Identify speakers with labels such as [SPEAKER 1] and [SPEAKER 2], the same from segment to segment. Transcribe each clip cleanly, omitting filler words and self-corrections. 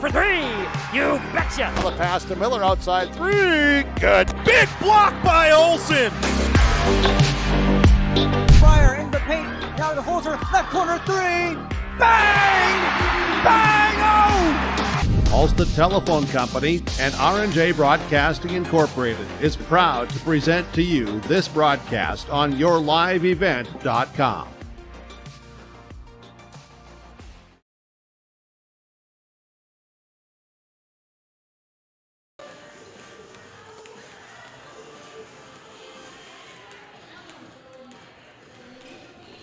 [SPEAKER 1] for three. You betcha.
[SPEAKER 2] The pass to Miller outside three. Good.
[SPEAKER 3] Big block by Olsen.
[SPEAKER 4] Fire in the paint. Now the Holzer, left corner three. Bang! Bang! Oh!
[SPEAKER 2] Ulster Telephone Company and R&J Broadcasting Incorporated is proud to present to you this broadcast on yourliveevent.com.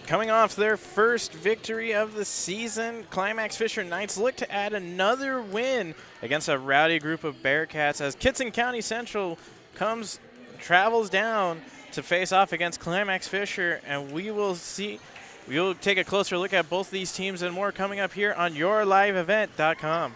[SPEAKER 5] Coming off their first victory of the season, Climax-Fisher Knights look to add another win against a rowdy group of Bearcats as Kittson County Central travels down to face off against Climax-Fisher, and we'll take a closer look at both these teams and more coming up here on yourliveevent.com.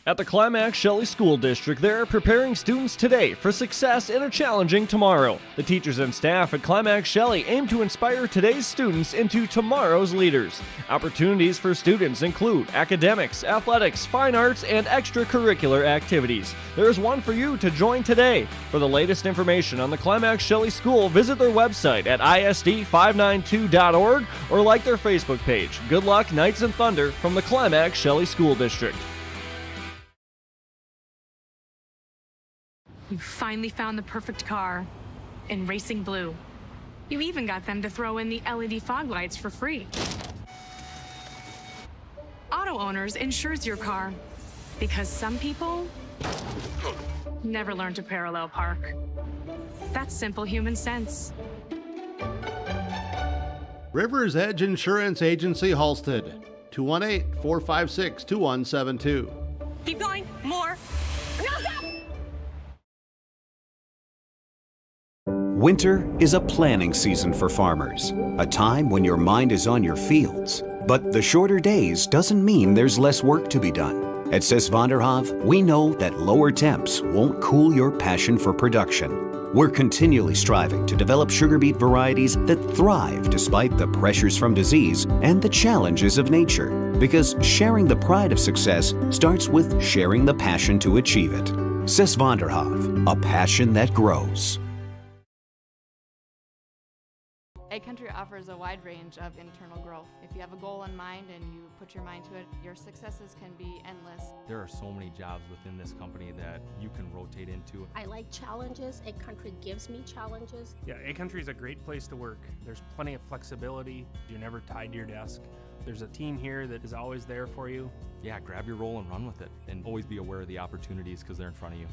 [SPEAKER 6] At the Climax-Shelley School District, they're preparing students today for success in a challenging tomorrow. The teachers and staff at Climax-Shelley aim to inspire today's students into tomorrow's leaders. Opportunities for students include academics, athletics, fine arts, and extracurricular activities. There's one for you to join today. For the latest information on the Climax-Shelley School, visit their website at isd592.org or like their Facebook page. Good luck, Knights and Thunder, from the Climax-Shelley School District.
[SPEAKER 7] You finally found the perfect car in racing blue. You even got them to throw in the LED fog lights for free. Auto Owners insures your car because some people never learn to parallel park. That's simple human sense.
[SPEAKER 2] Rivers Edge Insurance Agency, Halstead, 218-456-2172.
[SPEAKER 7] Keep going, more. No, stop!
[SPEAKER 8] Winter is a planning season for farmers, a time when your mind is on your fields. But the shorter days doesn't mean there's less work to be done. At Sis van der Haaf, we know that lower temps won't cool your passion for production. We're continually striving to develop sugar beet varieties that thrive despite the pressures from disease and the challenges of nature. Because sharing the pride of success starts with sharing the passion to achieve it. Sis van der Haaf, a passion that grows.
[SPEAKER 9] A-Country offers a wide range of internal growth. If you have a goal in mind and you put your mind to it, your successes can be endless.
[SPEAKER 10] There are so many jobs within this company that you can rotate into.
[SPEAKER 11] I like challenges. A-Country gives me challenges.
[SPEAKER 12] Yeah, A-Country is a great place to work. There's plenty of flexibility. You're never tied to your desk. There's a team here that is always there for you.
[SPEAKER 10] Yeah, grab your role and run with it. And always be aware of the opportunities because they're in front of you.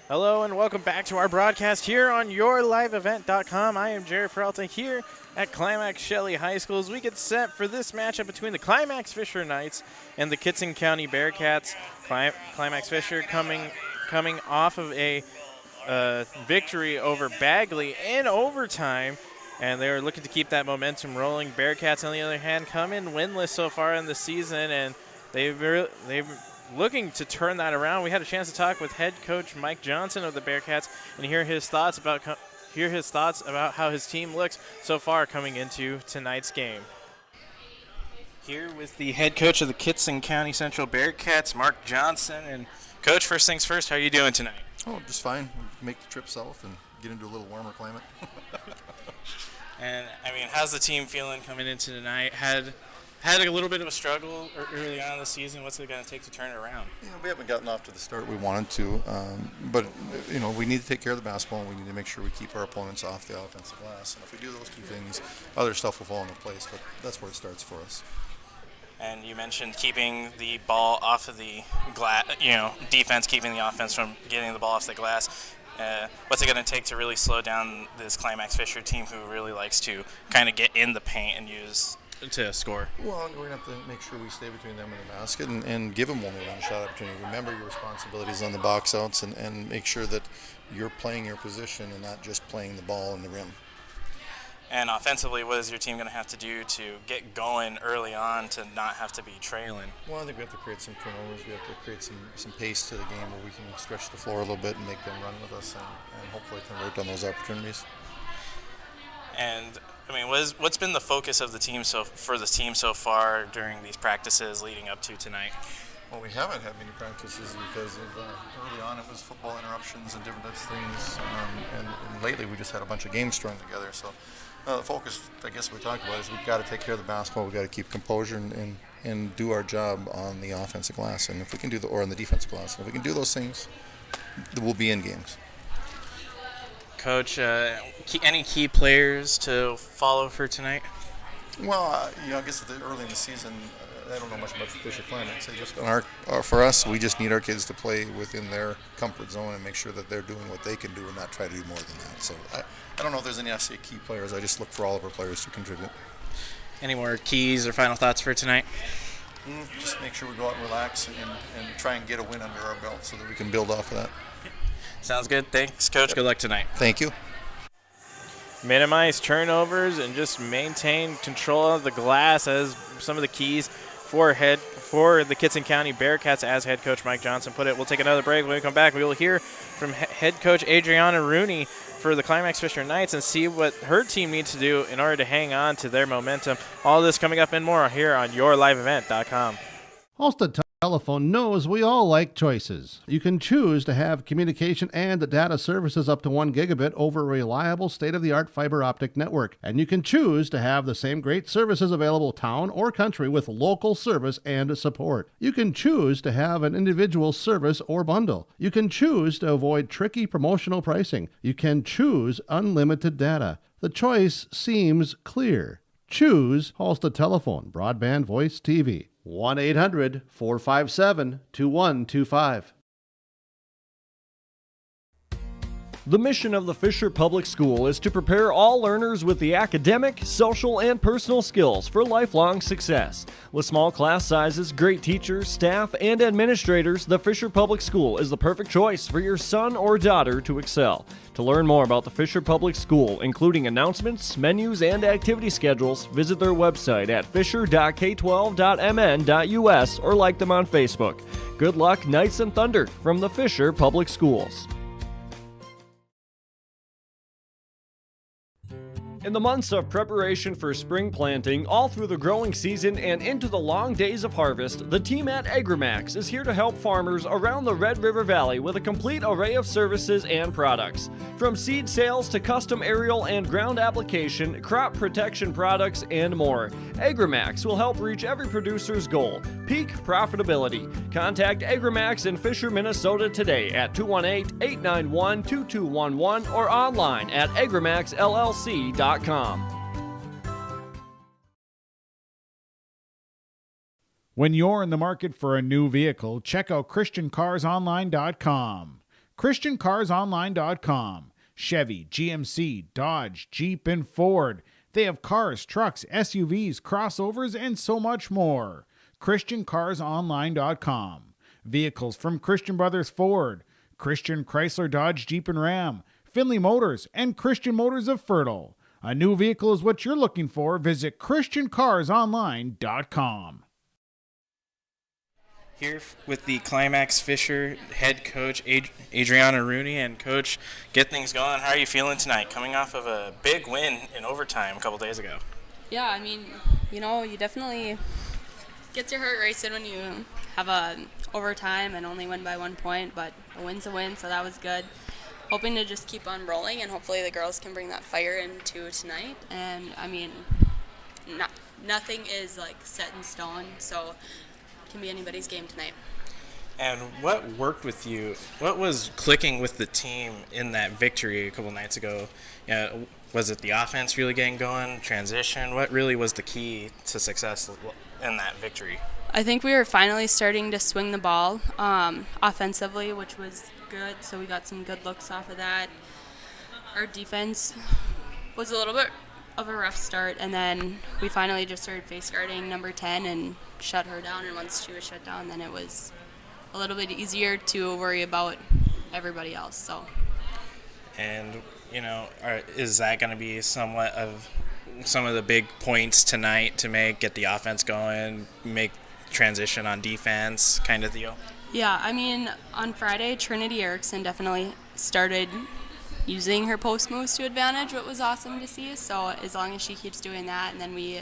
[SPEAKER 5] Hello and welcome back to our broadcast here on yourliveevent.com. I am Jerry Peralta here at Climax-Shelley High School as we get set for this matchup between the Climax-Fisher Knights and the Kittson County Bearcats. Climax-Fisher coming off of a victory over Bagley in overtime, and they're looking to keep that momentum rolling. Bearcats, on the other hand, come in winless so far in the season, and they've looking to turn that around. We had a chance to talk with head coach Mike Johnson of the Bearcats and hear his thoughts about how his team looks so far coming into tonight's game. Here with the head coach of the Kittson County Central Bearcats, Mark Johnson. And Coach, first things first, how are you doing tonight?
[SPEAKER 13] Oh, just fine. We make the trip south and get into a little warmer climate.
[SPEAKER 5] And I mean, how's the team feeling coming into tonight? Had a little bit of a struggle early on in the season. What's it going to take to turn it around?
[SPEAKER 13] Yeah, we haven't gotten off to the start we wanted to, but we need to take care of the basketball, and we need to make sure we keep our opponents off the offensive glass. And if we do those two things, other stuff will fall into place. But that's where it starts for us.
[SPEAKER 5] And you mentioned keeping the ball off of the glass. Defense keeping the offense from getting the ball off the glass. What's it going to take to really slow down this Climax-Fisher team, who really likes to kind of get in the paint and use to score?
[SPEAKER 13] Well, we're going to have to make sure we stay between them and the basket and give them only one shot opportunity. Remember your responsibilities on the box outs and make sure that you're playing your position and not just playing the ball in the rim.
[SPEAKER 5] And offensively, what is your team going to have to do to get going early on to not have to be trailing?
[SPEAKER 13] Well, I think we have to create some turnovers. We have to create some pace to the game where we can stretch the floor a little bit and make them run with us and hopefully convert on those opportunities.
[SPEAKER 5] And I mean, what's been the focus of the team for the team so far during these practices leading up to tonight?
[SPEAKER 13] Well, we haven't had many practices because of early on it was football interruptions and different types of things, and lately we just had a bunch of games thrown together. So the focus, I guess, we talked about is we've got to take care of the basketball. We've got to keep composure and do our job on the offensive glass, and if we can do or on the defensive glass, and if we can do those things, we'll be in games.
[SPEAKER 5] Coach, any key players to follow for tonight?
[SPEAKER 13] Well, I guess early in the season, I don't know much about the Fisher Climax. For us, we just need our kids to play within their comfort zone and make sure that they're doing what they can do and not try to do more than that. So I don't know if there's any key players. I just look for all of our players to contribute.
[SPEAKER 5] Any more keys or final thoughts for tonight?
[SPEAKER 13] Just make sure we go out and relax and try and get a win under our belt so that we can build off of that.
[SPEAKER 5] Sounds good. Thanks, Coach. Good luck tonight.
[SPEAKER 13] Thank you.
[SPEAKER 5] Minimize turnovers and just maintain control of the glass as some of the keys for the Kittson County Bearcats, as head coach Mike Johnson put it. We'll take another break. When we come back, we will hear from head coach Adriana Rooney for the Climax-Fisher Knights and see what her team needs to do in order to hang on to their momentum. All this coming up and more here on YourLiveEvent.com.
[SPEAKER 2] Halstead Telephone knows we all like choices. You can choose to have communication and data services up to 1 gigabit over a reliable state-of-the-art fiber optic network. And you can choose to have the same great services available town or country with local service and support. You can choose to have an individual service or bundle. You can choose to avoid tricky promotional pricing. You can choose unlimited data. The choice seems clear. Choose Halstead Telephone, broadband voice TV. 1-800-457-2125.
[SPEAKER 6] The mission of the Fisher Public School is to prepare all learners with the academic, social, and personal skills for lifelong success. With small class sizes, great teachers, staff, and administrators, the Fisher Public School is the perfect choice for your son or daughter to excel. To learn more about the Fisher Public School, including announcements, menus, and activity schedules, visit their website at fisher.k12.mn.us or like them on Facebook. Good luck, Knights and Thunder, from the Fisher Public Schools. In the months of preparation for spring planting, all through the growing season and into the long days of harvest, the team at AgriMax is here to help farmers around the Red River Valley with a complete array of services and products. From seed sales to custom aerial and ground application, crop protection products, and more, AgriMax will help reach every producer's goal, peak profitability. Contact AgriMax in Fisher, Minnesota today at 218-891-2211 or online at agrimaxllc.com.
[SPEAKER 14] When you're in the market for a new vehicle, check out ChristianCarsOnline.com. ChristianCarsOnline.com. Chevy, GMC, Dodge, Jeep, and Ford. They have cars, trucks, SUVs, crossovers, and so much more. ChristianCarsOnline.com. Vehicles from Christian Brothers Ford, Christian Chrysler, Dodge, Jeep, and Ram, Finley Motors, and Christian Motors of Fertile. A new vehicle is what you're looking for. Visit ChristianCarsOnline.com.
[SPEAKER 5] Here with the Climax-Fisher head coach, Adriana Rooney. And Coach, get things going. How are you feeling tonight, coming off of a big win in overtime a couple days ago?
[SPEAKER 15] Yeah, I mean, you definitely gets your heart racing when you have a overtime and only win by 1 point, but a win's a win, so that was good. Hoping to just keep on rolling, and hopefully the girls can bring that fire into tonight. And, I mean, nothing is, set in stone, so it can be anybody's game tonight.
[SPEAKER 5] And what worked with you? What was clicking with the team in that victory a couple nights ago? Was it the offense really getting going, transition? What really was the key to success in that victory?
[SPEAKER 15] I think we were finally starting to swing the ball offensively, which was good, so we got some good looks off of that. Our defense was a little bit of a rough start, and then we finally just started face guarding number 10 and shut her down, and once she was shut down, then it was a little bit easier to worry about everybody else. So.
[SPEAKER 5] And, is that going to be somewhat of some of the big points tonight to get the offense going, make transition on defense kind of deal?
[SPEAKER 15] Yeah, I mean, on Friday, Trinity Erickson definitely started using her post moves to advantage, what was awesome to see. So as long as she keeps doing that, and then we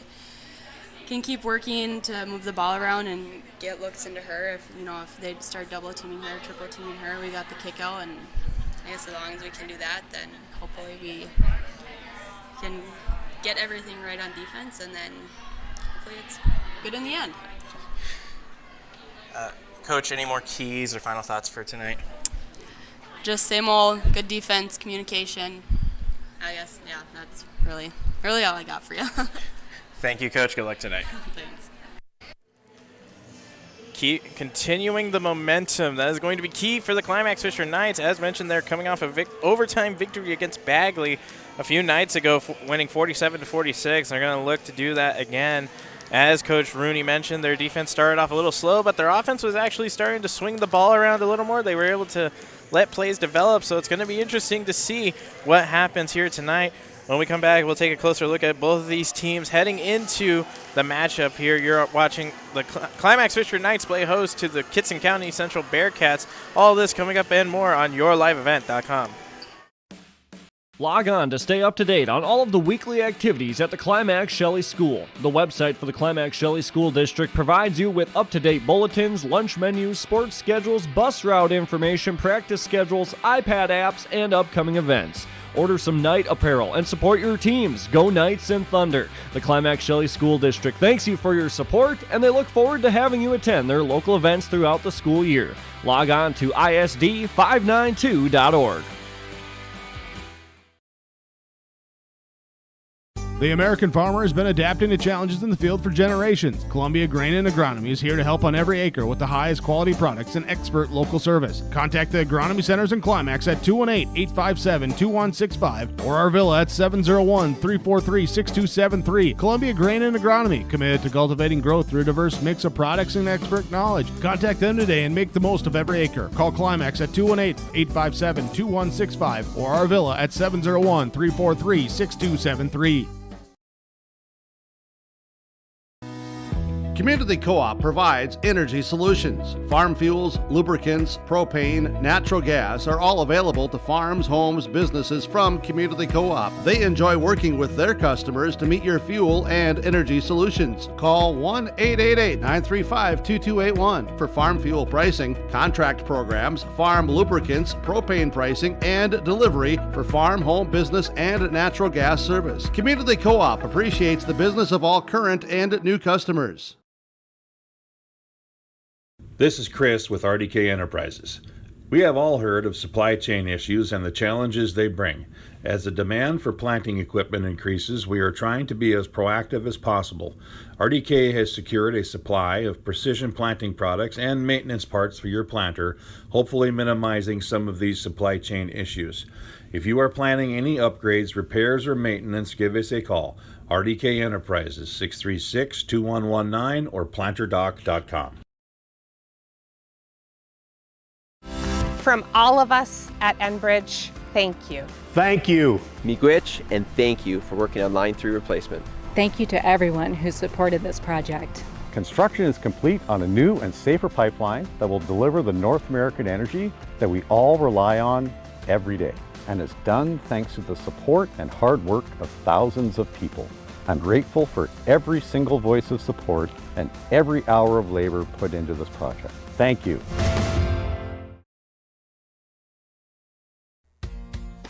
[SPEAKER 15] can keep working to move the ball around and get looks into her. If they start double teaming her, triple teaming her, we got the kick out, and I guess as long as we can do that, then hopefully we can get everything right on defense, and then hopefully it's good in the end.
[SPEAKER 5] Coach, any more keys or final thoughts for tonight?
[SPEAKER 15] Just same old, good defense, communication. I guess, yeah, that's really all I got for you.
[SPEAKER 5] Thank you, Coach. Good luck tonight.
[SPEAKER 15] Thanks.
[SPEAKER 5] Continuing the momentum. That is going to be key for the Climax-Fisher Knights. As mentioned, they're coming off a overtime victory against Bagley a few nights ago, winning 47-46. They're going to look to do that again. As Coach Rooney mentioned, their defense started off a little slow, but their offense was actually starting to swing the ball around a little more. They were able to let plays develop, so it's going to be interesting to see what happens here tonight. When we come back, we'll take a closer look at both of these teams heading into the matchup here. You're watching the Climax-Fisher Knights play host to the Kitson County Central Bearcats. All this coming up and more on yourliveevent.com.
[SPEAKER 6] Log on to stay up to date on all of the weekly activities at the Climax-Shelley School. The website for the Climax-Shelley School District provides you with up-to-date bulletins, lunch menus, sports schedules, bus route information, practice schedules, iPad apps, and upcoming events. Order some Knight apparel and support your teams. Go Knights and Thunder. The Climax-Shelley School District thanks you for your support, and they look forward to having you attend their local events throughout the school year. Log on to isd592.org.
[SPEAKER 2] The American farmer has been adapting to challenges in the field for generations. Columbia Grain and Agronomy is here to help on every acre with the highest quality products and expert local service. Contact the Agronomy Centers in Climax at 218-857-2165 or our Villa at 701-343-6273. Columbia Grain and Agronomy, committed to cultivating growth through a diverse mix of products and expert knowledge. Contact them today and make the most of every acre. Call Climax at 218-857-2165 or our Villa at 701-343-6273. Community Co-op provides energy solutions. Farm fuels, lubricants, propane, natural gas are all available to farms, homes, businesses from Community Co-op. They enjoy working with their customers to meet your fuel and energy solutions. Call 1-888-935-2281 for farm fuel pricing, contract programs, farm lubricants, propane pricing, and delivery for farm, home, business, and natural gas service. Community Co-op appreciates the business of all current and new customers.
[SPEAKER 16] This is Chris with RDK Enterprises. We have all heard of supply chain issues and the challenges they bring. As the demand for planting equipment increases, we are trying to be as proactive as possible. RDK has secured a supply of precision planting products and maintenance parts for your planter, hopefully minimizing some of these supply chain issues. If you are planning any upgrades, repairs, or maintenance, give us a call. RDK Enterprises, 636-2119 or planterdoc.com.
[SPEAKER 17] From all of us at Enbridge, thank you.
[SPEAKER 18] Thank you. Miigwech, and thank you for working on Line 3 replacement.
[SPEAKER 19] Thank you to everyone who supported this project.
[SPEAKER 20] Construction is complete on a new and safer pipeline that will deliver the North American energy that we all rely on every day. And it's done thanks to the support and hard work of thousands of people. I'm grateful for every single voice of support and every hour of labor put into this project. Thank you.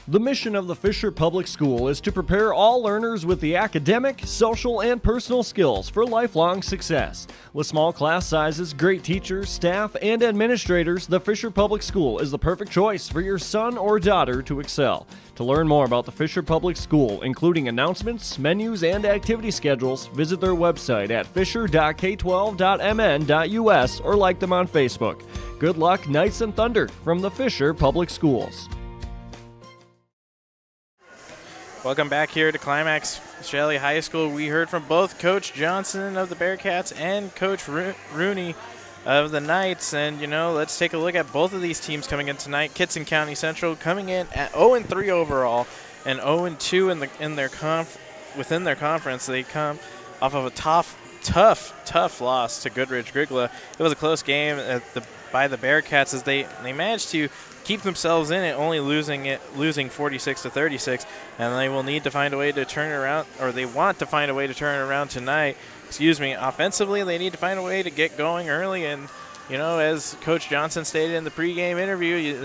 [SPEAKER 6] The mission of the Fisher Public School is to prepare all learners with the academic, social, and personal skills for lifelong success. With small class sizes, great teachers, staff, and administrators, the Fisher Public School is the perfect choice for your son or daughter to excel. To learn more about the Fisher Public School, including announcements, menus, and activity schedules, visit their website at fisher.k12.mn.us or like them on Facebook. Good luck, Knights and Thunder, from the Fisher Public Schools.
[SPEAKER 5] Welcome back here to Climax-Shelley High School. We heard from both Coach Johnson of the Bearcats and Coach Rooney of the Knights. And, let's take a look at both of these teams coming in tonight. Kitson County Central coming in at 0-3 overall and 0-2 within their conference. They come off of a tough tough loss to Goodrich Grigla. It was a close game by the Bearcats as they managed to keep themselves in it, only losing 46-36, and they will need to find a way to turn it around, or they want to find a way to turn it around tonight. Offensively, they need to find a way to get going early, and as Coach Johnson stated in the pregame interview,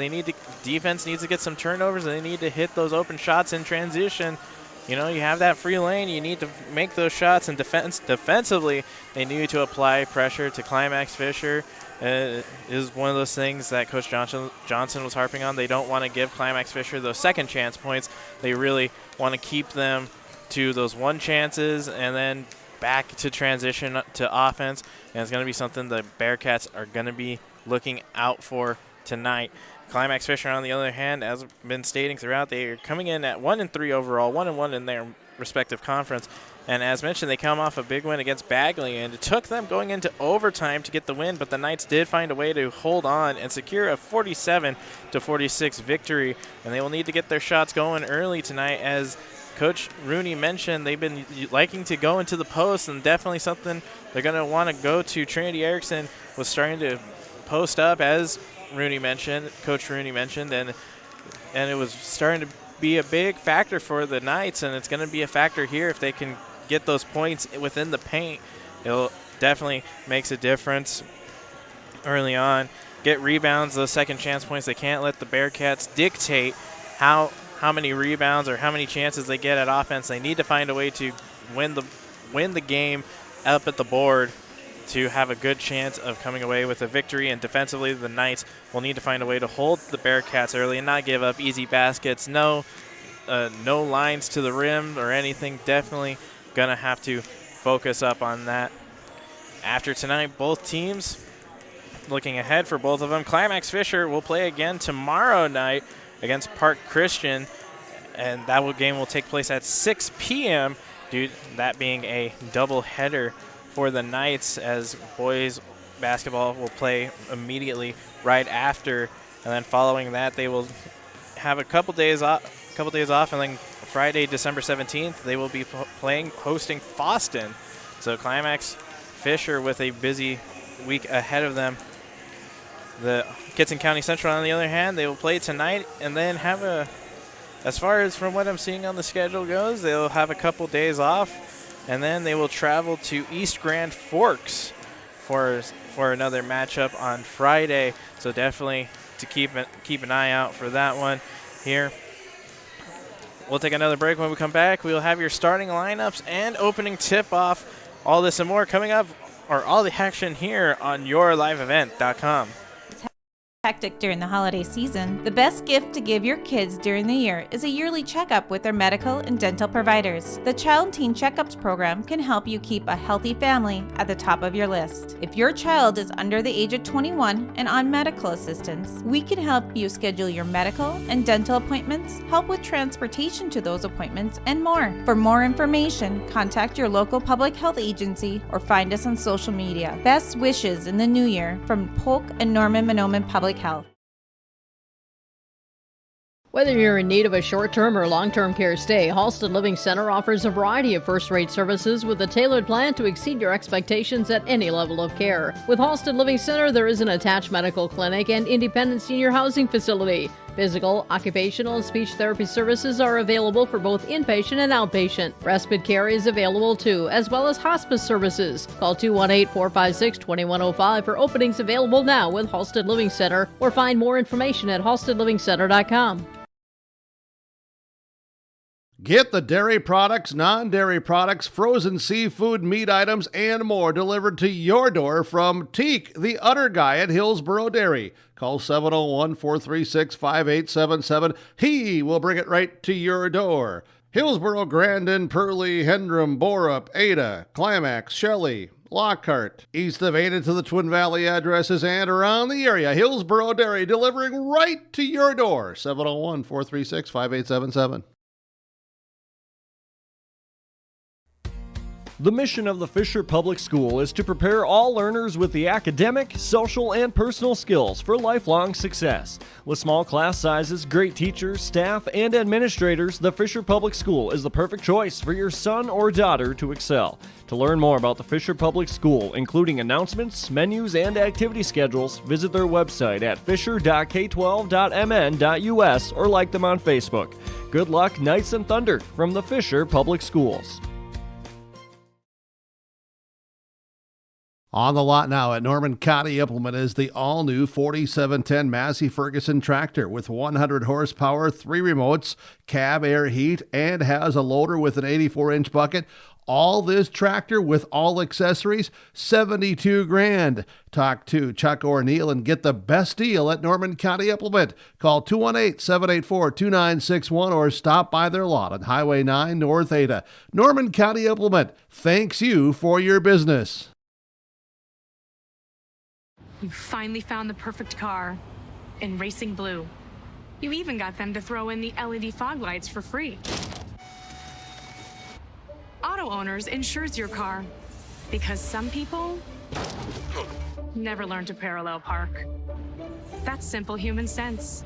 [SPEAKER 5] defense needs to get some turnovers, and they need to hit those open shots in transition. You have that free lane. You need to make those shots, and defensively, they need to apply pressure to Climax-Fisher. Is one of those things that Coach Johnson was harping on. They don't want to give Climax-Fisher those second chance points. They really want to keep them to those one chances and then back to transition to offense. And it's going to be something the Bearcats are going to be looking out for tonight. Climax-Fisher, on the other hand, as I've been stating throughout, they are coming in at 1-3 overall, 1-1 in their respective conference. And as mentioned, they come off a big win against Bagley, and it took them going into overtime to get the win, but the Knights did find a way to hold on and secure a 47-46 victory. And they will need to get their shots going early tonight. As Coach Rooney mentioned, they've been liking to go into the post, and definitely something they're going to want to go to. Trinity Erickson was starting to post up, as Coach Rooney mentioned, and it was starting to be a big factor for the Knights, and it's going to be a factor here if they can get those points within the paint. It definitely makes a difference early on. Get rebounds, those second chance points. They can't let the Bearcats dictate how many rebounds or how many chances they get at offense. They need to find a way to win the game up at the board to have a good chance of coming away with a victory. And defensively, the Knights will need to find a way to hold the Bearcats early and not give up easy baskets. No lines to the rim or anything. Definitely going to have to focus up on that. After tonight, both teams looking ahead for both of them. Climax-Fisher will play again tomorrow night against Park Christian, and that game will take place at 6 p.m., that being a doubleheader for the Knights, as boys basketball will play immediately right after, and then following that they will have a couple days off, and then Friday, December 17th, they will be hosting Foston. So Climax-Fisher with a busy week ahead of them. The Kitson County Central, on the other hand, they will play tonight and then have as far as from what I'm seeing on the schedule goes, they'll have a couple days off, and then they will travel to East Grand Forks for another matchup on Friday. So definitely to keep an eye out for that one here. We'll take another break. When we come back, we'll have your starting lineups and opening tip-off. All this and more coming up, or all the action here on yourliveevent.com.
[SPEAKER 21] Hectic during the holiday season, the best gift to give your kids during the year is a yearly checkup with their medical and dental providers. The Child and Teen Checkups program can help you keep a healthy family at the top of your list. If your child is under the age of 21 and on medical assistance, we can help you schedule your medical and dental appointments, help with transportation to those appointments, and more. For more information, contact your local public health agency or find us on social media. Best wishes in the new year from Polk and Norman Mahnomen Public Health.
[SPEAKER 22] Whether you're in need of a short-term or long-term care stay, Halsted Living Center offers a variety of first-rate services with a tailored plan to exceed your expectations at any level of care. With Halsted Living Center, there is an attached medical clinic and independent senior housing facility. Physical, occupational, and speech therapy services are available for both inpatient and outpatient. Respite care is available too, as well as hospice services. Call 218-456-2105 for openings available now with Halsted Living Center, or find more information at halstedlivingcenter.com.
[SPEAKER 2] Get the dairy products, non-dairy products, frozen seafood, meat items, and more delivered to your door from Teak, the Udder Guy at Hillsboro Dairy. Call 701-436-5877. He will bring it right to your door. Hillsboro, Grandin, Pearlie, Hendrum, Borup, Ada, Climax, Shelley, Lockhart. East of Ada to the Twin Valley addresses and around the area. Hillsboro Dairy delivering right to your door. 701-436-5877.
[SPEAKER 6] The mission of the Fisher Public School is to prepare all learners with the academic, social, and personal skills for lifelong success. With small class sizes, great teachers, staff, and administrators, the Fisher Public School is the perfect choice for your son or daughter to excel. To learn more about the Fisher Public School, including announcements, menus, and activity schedules, visit their website at fisher.k12.mn.us or like them on Facebook. Good luck, Knights and Thunder, from the Fisher Public Schools.
[SPEAKER 2] On the lot now at Norman County Implement is the all-new 4710 Massey Ferguson tractor with 100 horsepower, 3 remotes, cab air heat, and has a loader with an 84-inch bucket. All this tractor with all accessories, $72 grand. Talk to Chuck or Neil and get the best deal at Norman County Implement. Call 218-784-2961 or stop by their lot on Highway 9 North Ada. Norman County Implement thanks you for your business.
[SPEAKER 7] You finally found the perfect car in racing blue. You even got them to throw in the LED fog lights for free. Auto Owners insures your car because some people never learn to parallel park. That's simple human sense.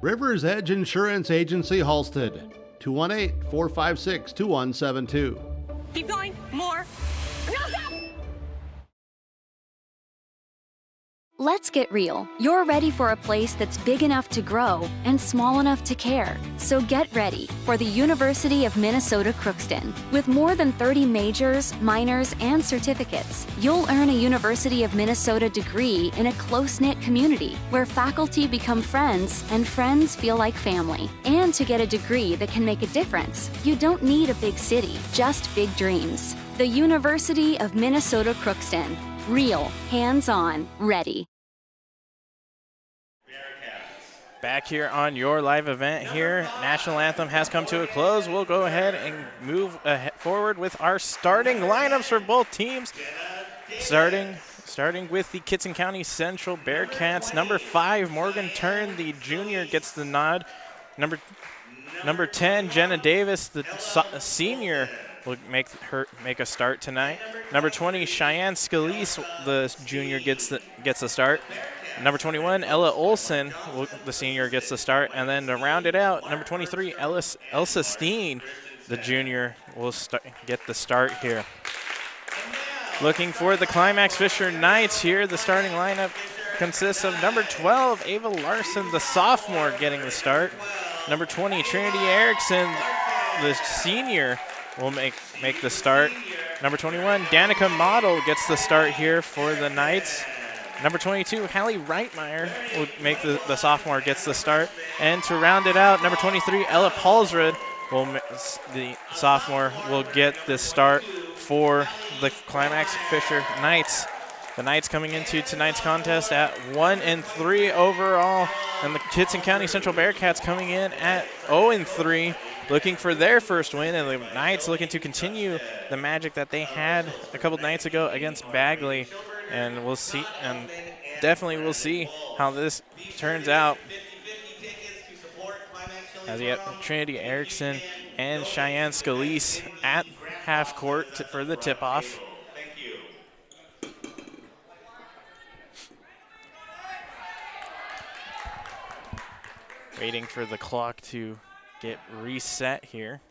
[SPEAKER 2] River's Edge Insurance Agency, Halstead. 218-456-2172.
[SPEAKER 1] Keep going. More. No, stop!
[SPEAKER 3] Let's get real. You're ready for a place that's big enough to grow and small enough to care. So get ready for the University of Minnesota Crookston. With more than 30 majors, minors, and certificates, you'll earn a University of Minnesota degree in a close-knit community where faculty become friends and friends feel like family. And to get a degree that can make a difference, you don't need a big city, just big dreams. The University of Minnesota Crookston. Real, hands-on, ready.
[SPEAKER 5] Back here on your live event here. National Anthem has come to a close. We'll go ahead and move forward with our starting lineups for both teams. Starting with the Kitson County Central Bearcats. Number 5, Morgan Tern, the junior, gets the nod. Number 10, Jenna Davis, the senior, will make a start tonight. Number 20, Cheyenne Scalise, the junior, gets the start. Number 21, Ella Olson, the senior, gets the start. And then to round it out, number 23, Elsa Steen, the junior, will get the start here. Looking for the Climax-Fisher Knights here. The starting lineup consists of number 12, Ava Larson, the sophomore, getting the start. Number 20, Trinity Erickson, the senior, will make the start. Number 21, Danica Model gets the start here for the Knights. Number 22, Hallie Reitmeyer will make the sophomore gets the start. And to round it out, number 23, Ella Paulsrud, the sophomore, will get the start for the Climax-Fisher Knights. The Knights coming into tonight's contest at 1-3 overall, and the Kitson County Central Bearcats coming in at 0-3, looking for their first win, and the Knights looking to continue the magic that they had a couple nights ago against Bagley. And we'll see, and definitely we'll see how this turns out. As you have Trinity Erickson and Cheyenne Scalise at half court for the tip-off. Waiting for the clock to get reset here.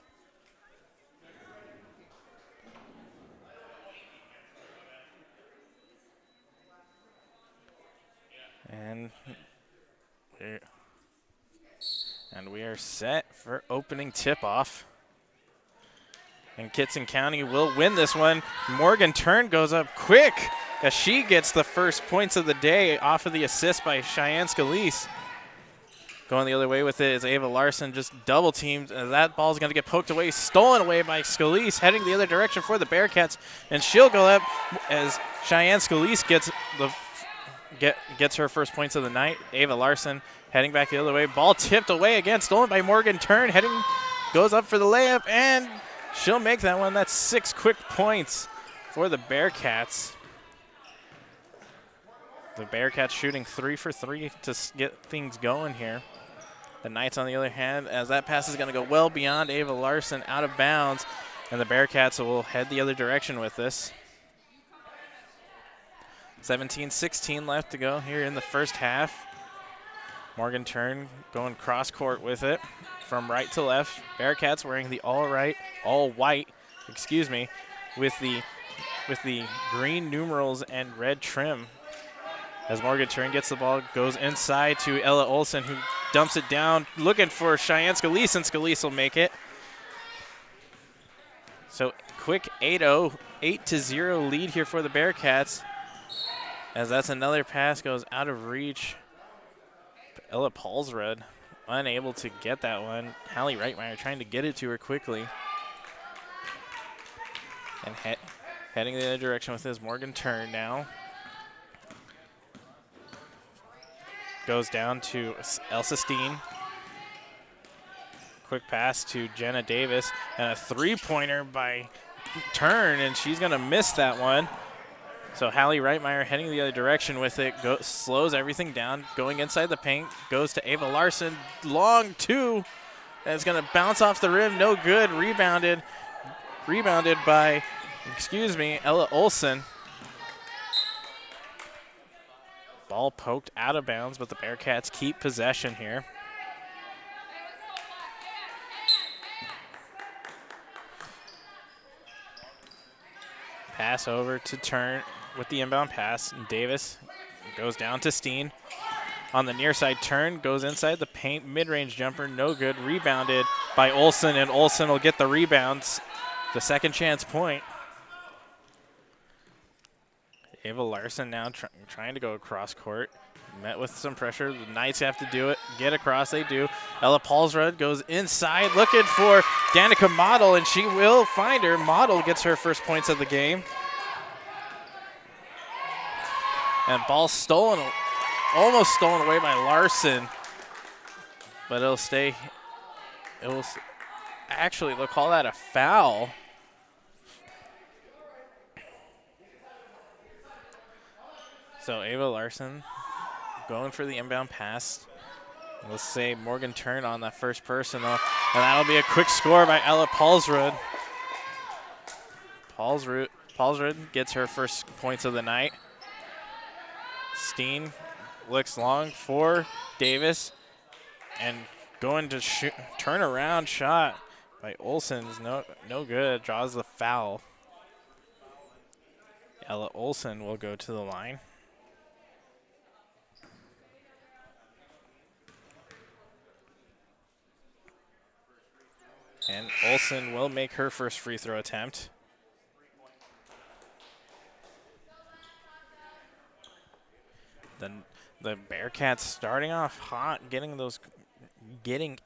[SPEAKER 5] And we are set for opening tip-off. And Kitson County will win this one. Morgan Tern goes up quick as she gets the first points of the day off of the assist by Cheyenne Scalise. Going the other way with it is Ava Larson, just double teamed. And that ball's going to get poked away, stolen away by Scalise, heading the other direction for the Bearcats. And she'll go up as Cheyenne Scalise gets her first points of the night. Ava Larson heading back the other way. Ball tipped away again, stolen by Morgan Tern. Goes up for the layup, and she'll make that one. That's 6 quick points for the Bearcats. The Bearcats shooting 3 for 3 to get things going here. The Knights, on the other hand, as that pass is going to go well beyond Ava Larson, out of bounds. And the Bearcats will head the other direction with this. 17-16 left to go here in the first half. Morgan Turn going cross court with it from right to left. Bearcats wearing the all white, with the green numerals and red trim. As Morgan Turn gets the ball, goes inside to Ella Olson, who dumps it down, looking for Cheyenne Scalise, and Scalise will make it. So quick 8-0 lead here for the Bearcats. As that's another pass goes out of reach. Ella Paulsrud unable to get that one. Hallie Reitmeyer trying to get it to her quickly. And heading the other direction with his Morgan Turn now. Goes down to Elsa Steen. Quick pass to Jenna Davis. And a three-pointer by Turn, and she's going to miss that one. So Hallie Reitmeyer heading the other direction with it, slows everything down, going inside the paint, goes to Ava Larson, long two, and it's going to bounce off the rim, no good, rebounded by, Ella Olson. Ball poked out of bounds, but the Bearcats keep possession here. Pass over to Turn with the inbound pass. Davis goes down to Steen. On the near side, Turn goes inside the paint. Mid-range jumper, no good. Rebounded by Olson, and Olson will get the rebounds. The second chance point. Ava Larson now trying to go across court. Met with some pressure. The Knights have to do it. Get across, they do. Ella Paulsrud goes inside looking for Danica Model, and she will find her. Model gets her first points of the game. And ball stolen, almost stolen away by Larson. But it'll stay. Actually, they'll call that a foul. So Ava Larson going for the inbound pass. Let's say Morgan Turn on that first person, though. And that'll be a quick score by Ella Paulsrud. Paulsrud gets her first points of the night. Steen looks long for Davis. And going to turn around shot by Olson's no good. Draws the foul. Ella Olson will go to the line. And Olson will make her first free throw attempt. Then the Bearcats starting off hot, getting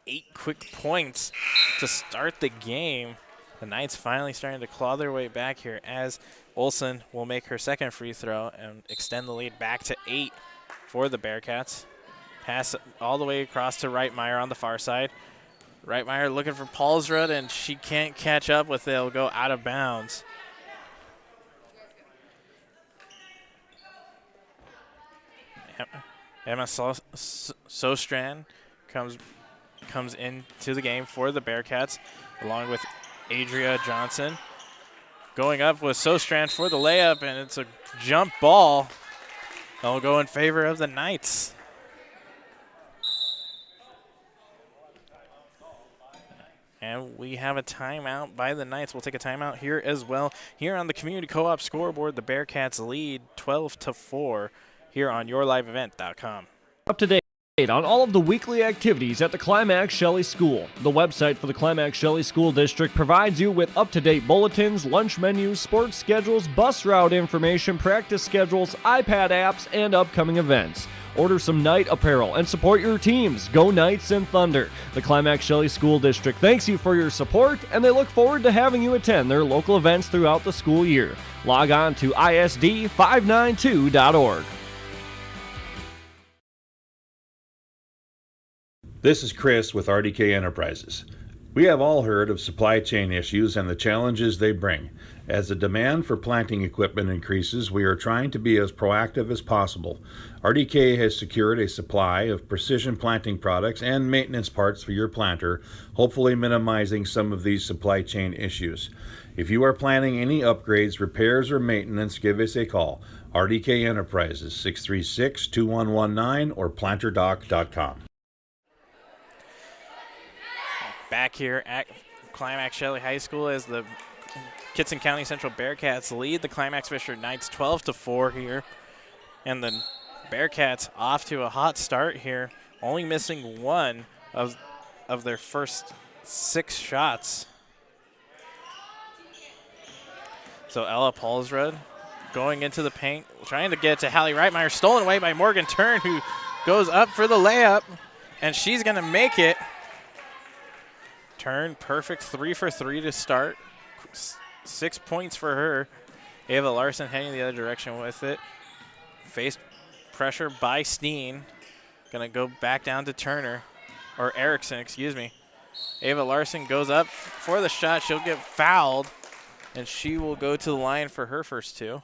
[SPEAKER 5] 8 quick points to start the game. The Knights finally starting to claw their way back here as Olson will make her second free throw and extend the lead back to 8 for the Bearcats. Pass all the way across to Reitmeyer on the far side. Reitmeyer looking for Paulsrud, and she can't catch up with it. It'll go out of bounds. Emma Sostran comes into the game for the Bearcats, along with Adria Johnson. Going up with Sostran for the layup, and it's a jump ball. That'll go in favor of the Knights. And we have a timeout by the Knights. We'll take a timeout here as well. Here on the Community Co-op scoreboard, the Bearcats lead 12-4 here on yourliveevent.com.
[SPEAKER 6] Up to date on all of the weekly activities at the Climax-Shelley School. The website for the Climax-Shelley School District provides you with up-to-date bulletins, lunch menus, sports schedules, bus route information, practice schedules, iPad apps, and upcoming events. Order some Knight apparel and support your teams. Go Knights and Thunder. The Climax-Shelley School District thanks you for your support, and they look forward to having you attend their local events throughout the school year. Log on to isd592.org.
[SPEAKER 16] This is Chris with RDK Enterprises. We have all heard of supply chain issues and the challenges they bring. As the demand for planting equipment increases, we are trying to be as proactive as possible. RDK has secured a supply of precision planting products and maintenance parts for your planter, hopefully minimizing some of these supply chain issues. If you are planning any upgrades, repairs, or maintenance, give us a call. RDK Enterprises, 636-2119 or planterdoc.com.
[SPEAKER 5] Back here at Climax-Shelley High School as the Kittson County Central Bearcats lead the Climax-Fisher Knights 12-4 here. And the Bearcats off to a hot start here, only missing one of their first 6 shots. So Ella Paulsrud going into the paint, trying to get to Hallie Reitmeyer, stolen away by Morgan Turn, who goes up for the layup, and she's going to make it. Turn, perfect 3 for 3 to start. 6 points for her. Ava Larson heading the other direction with it. Faced pressure by Steen. Going to go back down to Turner, or Erickson, excuse me. Ava Larson goes up for the shot. She'll get fouled, and she will go to the line for her first 2.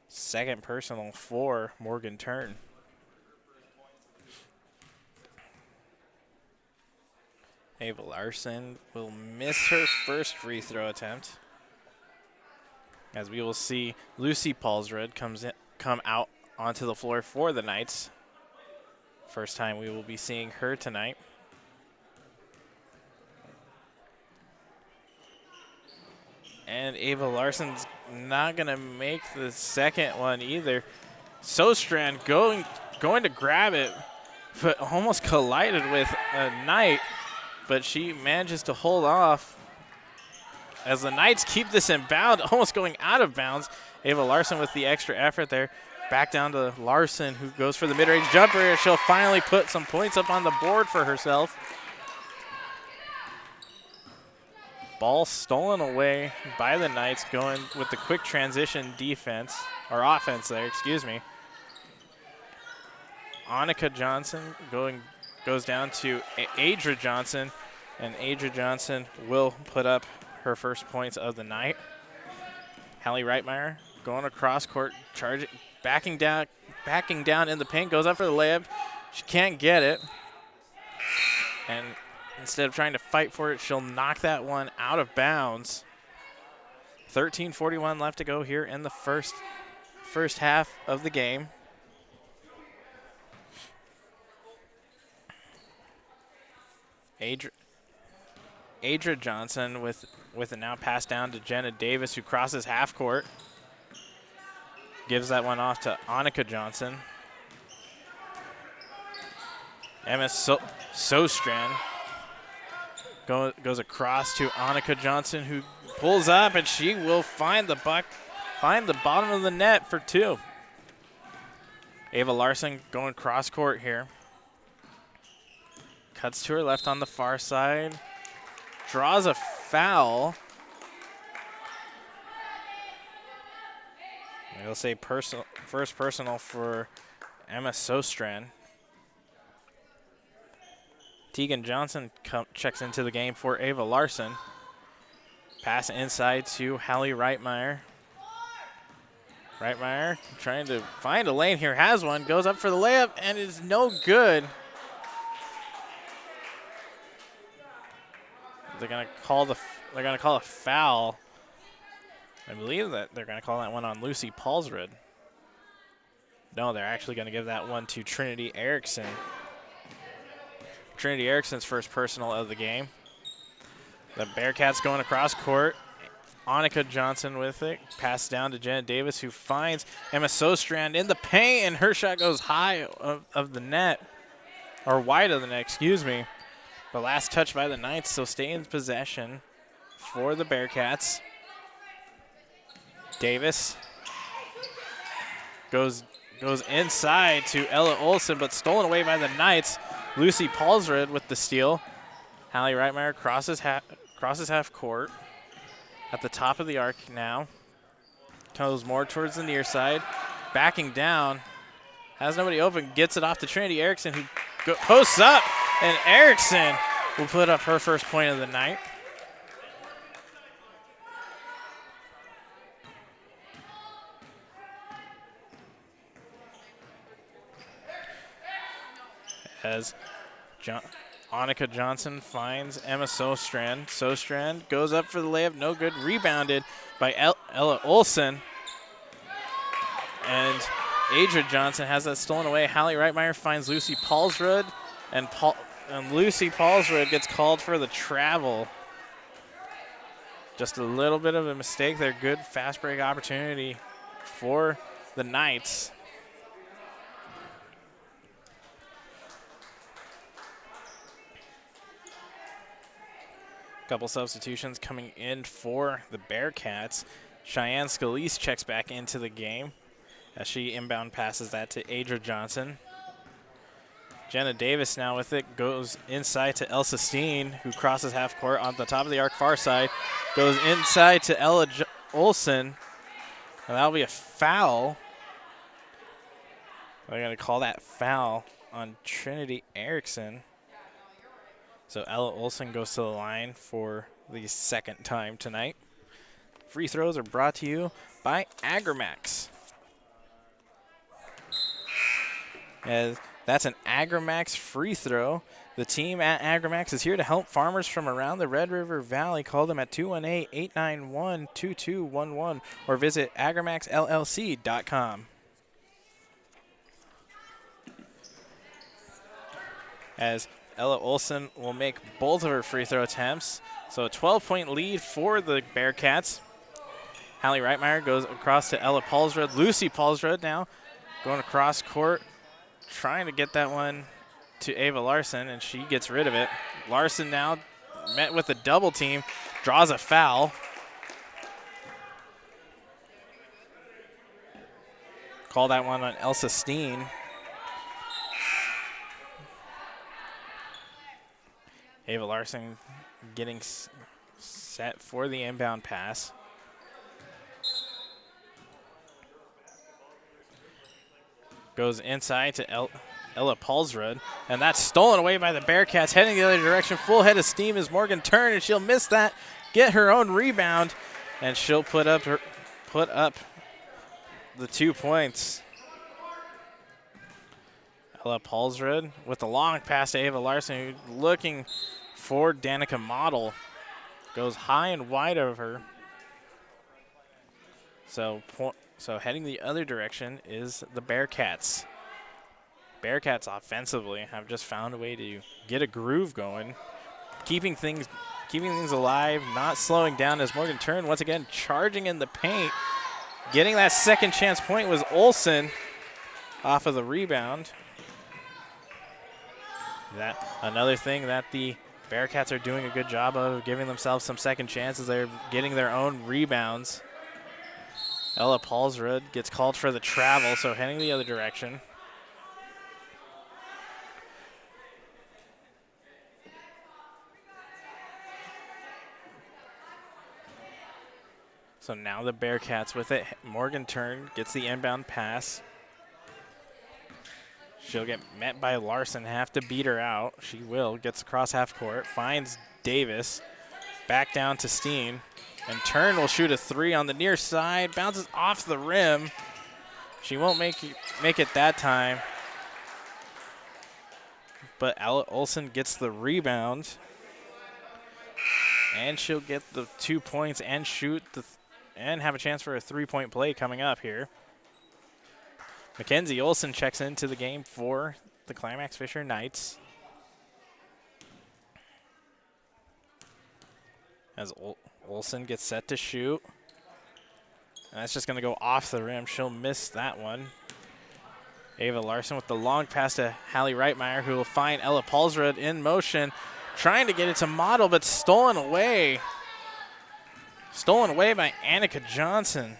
[SPEAKER 5] Second personal for Morgan Turn. Ava Larson will miss her first free throw attempt, as we will see Lucy Paulsrud come out onto the floor for the Knights. First time we will be seeing her tonight. And Ava Larson's not going to make the second one either. Sostrand going to grab it, but almost collided with a Knight. But she manages to hold off as the Knights keep this in bound, almost going out of bounds. Ava Larson with the extra effort there. Back down to Larson, who goes for the mid-range jumper. She'll finally put some points up on the board for herself. Ball stolen away by the Knights, going with the quick transition defense, or offense there, excuse me. Annika Johnson goes down to Adra Johnson, and Adra Johnson will put up her first points of the night. Hallie Reitmeyer going across court, backing down in the paint, goes up for the layup. She can't get it. And instead of trying to fight for it, she'll knock that one out of bounds. 13:41 left to go here in the first half of the game. Adra Johnson with it now passed down to Jenna Davis, who crosses half court. Gives that one off to Annika Johnson. Emma Sostrand goes across to Annika Johnson, who pulls up, and she will find the bottom of the net for 2. Ava Larson going cross court here. Cuts to her left on the far side. Draws a foul. We'll say first personal for Emma Sostrand. Tegan Johnson checks into the game for Ava Larson. Pass inside to Hallie Reitmeyer. Reitmeyer trying to find a lane here, has one, goes up for the layup, and is no good. They're gonna call a foul. I believe that they're gonna call that one on Lucy Paulsrud. No, they're actually gonna give that one to Trinity Erickson. Trinity Erickson's first personal of the game. The Bearcats going across court. Annika Johnson with it. Pass down to Jenna Davis, who finds Emma Sostrand in the paint, and her shot goes high of the net, or wide of the net, excuse me. The last touch by the Knights, so stay in possession for the Bearcats. Davis goes inside to Ella Olson, but stolen away by the Knights. Lucy Paulsrud with the steal. Hallie Reitmeyer crosses half court at the top of the arc now. Goes more towards the near side. Backing down. Has nobody open. Gets it off to Trinity Erickson, who posts up And Erickson will put up her first point of the night. As Annika Johnson finds Emma Sostrand. Sostrand goes up for the layup, no good. Rebounded by Ella Olsen. And Adria Johnson has that stolen away. Hallie Reitmeyer finds Lucy Paulsrud, and Lucy Paulsrud gets called for the travel. Just a little bit of a mistake there. Good fast break opportunity for the Knights. Couple substitutions coming in for the Bearcats. Cheyenne Scalise checks back into the game as she inbound passes that to Adria Johnson. Jenna Davis now with it, goes inside to Elsa Steen, who crosses half court on the top of the arc far side, goes inside to Ella Olsen, and that'll be a foul. They're going to call that foul on Trinity Erickson. So Ella Olsen goes to the line for the second time tonight. Free throws are brought to you by Agramax. As that's an Agramax free throw. The team at Agramax is here to help farmers from around the Red River Valley. Call them at 218-891-2211 or visit agramaxllc.com. As Ella Olsen will make both of her free throw attempts. So a 12-point lead for the Bearcats. Hallie Reitmeyer goes across to Ella Paulsrud. Lucy Paulsrud now going across court, trying to get that one to Ava Larson, and she gets rid of it. Larson now met with a double team, draws a foul. Call that one on Elsa Steen. Ava Larson getting set for the inbound pass. Goes inside to Ella Paulsrud, and that's stolen away by the Bearcats. Heading the other direction, full head of steam is Morgan Turn, and she'll miss that, get her own rebound, and she'll put up the 2 points. Ella Paulsrud with the long pass to Ava Larson, who's looking for Danica Model. Goes high and wide of her. So heading the other direction is the Bearcats. Bearcats offensively have just found a way to get a groove going, keeping things alive, not slowing down as Morgan Turn once again charging in the paint. Getting that second chance point was Olsen off of the rebound. That another thing that the Bearcats are doing a good job of, giving themselves some second chances. They're getting their own rebounds. Ella Paulsrud gets called for the travel, so heading the other direction. So now the Bearcats with it. Morgan Turn gets the inbound pass. She'll get met by Larson, have to beat her out. She will, gets across half court, finds Davis, back down to Steen, and Turn will shoot a three on the near side, bounces off the rim. She won't make it that time, but Ella Olsen gets the rebound, and she'll get the 2 points and and have a chance for a three-point play coming up here. Mackenzie Olsen checks into the game for the Climax-Fisher Knights. As Olsen gets set to shoot. And that's just going to go off the rim. She'll miss that one. Ava Larson with the long pass to Hallie Reitmeyer, who will find Ella Paulsrud in motion, trying to get it to Model, but stolen away. Stolen away by Annika Johnson.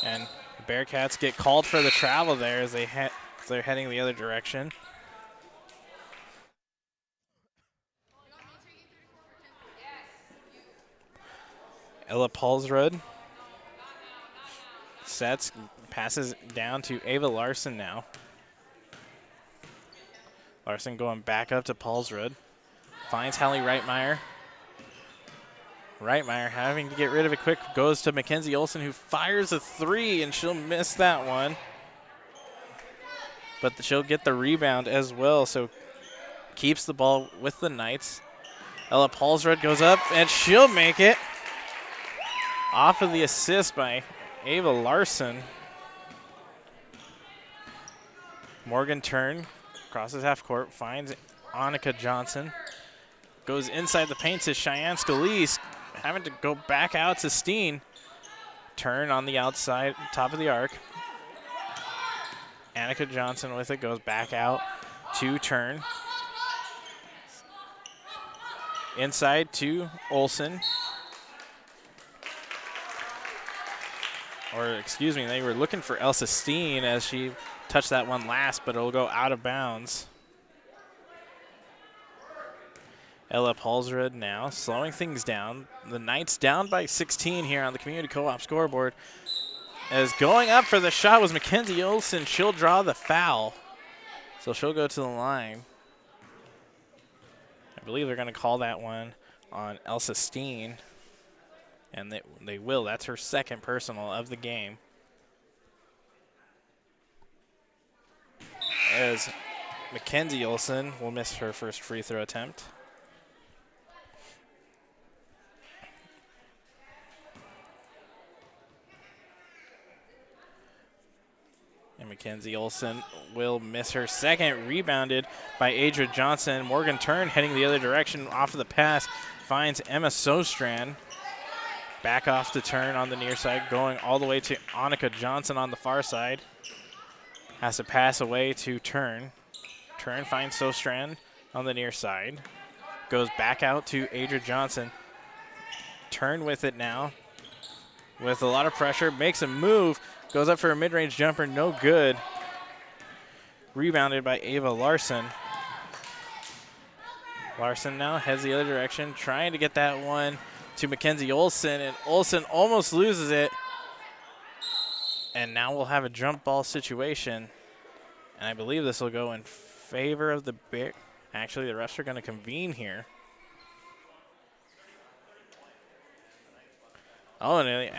[SPEAKER 5] And the Bearcats get called for the travel there as they're heading the other direction. Ella Paulsrud sets, passes down to Ava Larson now. Larson going back up to Paulsrud. Finds Hallie Reitmeyer. Reitmeyer having to get rid of it quick. Goes to Mackenzie Olson, who fires a three, and she'll miss that one. But she'll get the rebound as well, so keeps the ball with the Knights. Ella Paulsrud goes up, and she'll make it. Off of the assist by Ava Larson. Morgan Turn crosses half court, finds Annika Johnson. Goes inside the paint to Cheyenne Scalise, having to go back out to Steen. Turn on the outside, top of the arc. Annika Johnson with it, goes back out to Turn. Inside to Olson. Or, excuse me, they were looking for Elsa Steen as she touched that one last, but it'll go out of bounds. Ella Paulsrud now slowing things down. The Knights down by 16 here on the Community Co-op scoreboard. As going up for the shot was Mackenzie Olson. She'll draw the foul, so she'll go to the line. I believe they're going to call that one on Elsa Steen, and they will. That's her second personal of the game. As Mackenzie Olson will miss her first free throw attempt. And Mackenzie Olson will miss her second, rebounded by Adria Johnson. Morgan Turn heading the other direction off of the pass, finds Emma Sostran. Back off to Turn on the near side, going all the way to Annika Johnson on the far side. Has to pass away to Turn. Turn finds Sostran on the near side. Goes back out to Adria Johnson. Turn with it now. With a lot of pressure, makes a move. Goes up for a mid-range jumper, no good. Rebounded by Ava Larson. Larson now heads the other direction, trying to get that one to Mackenzie Olson, and Olson almost loses it. And now we'll have a jump ball situation. And I believe this will go in favor of the Bear. Actually, the refs are going to convene here. Oh, and it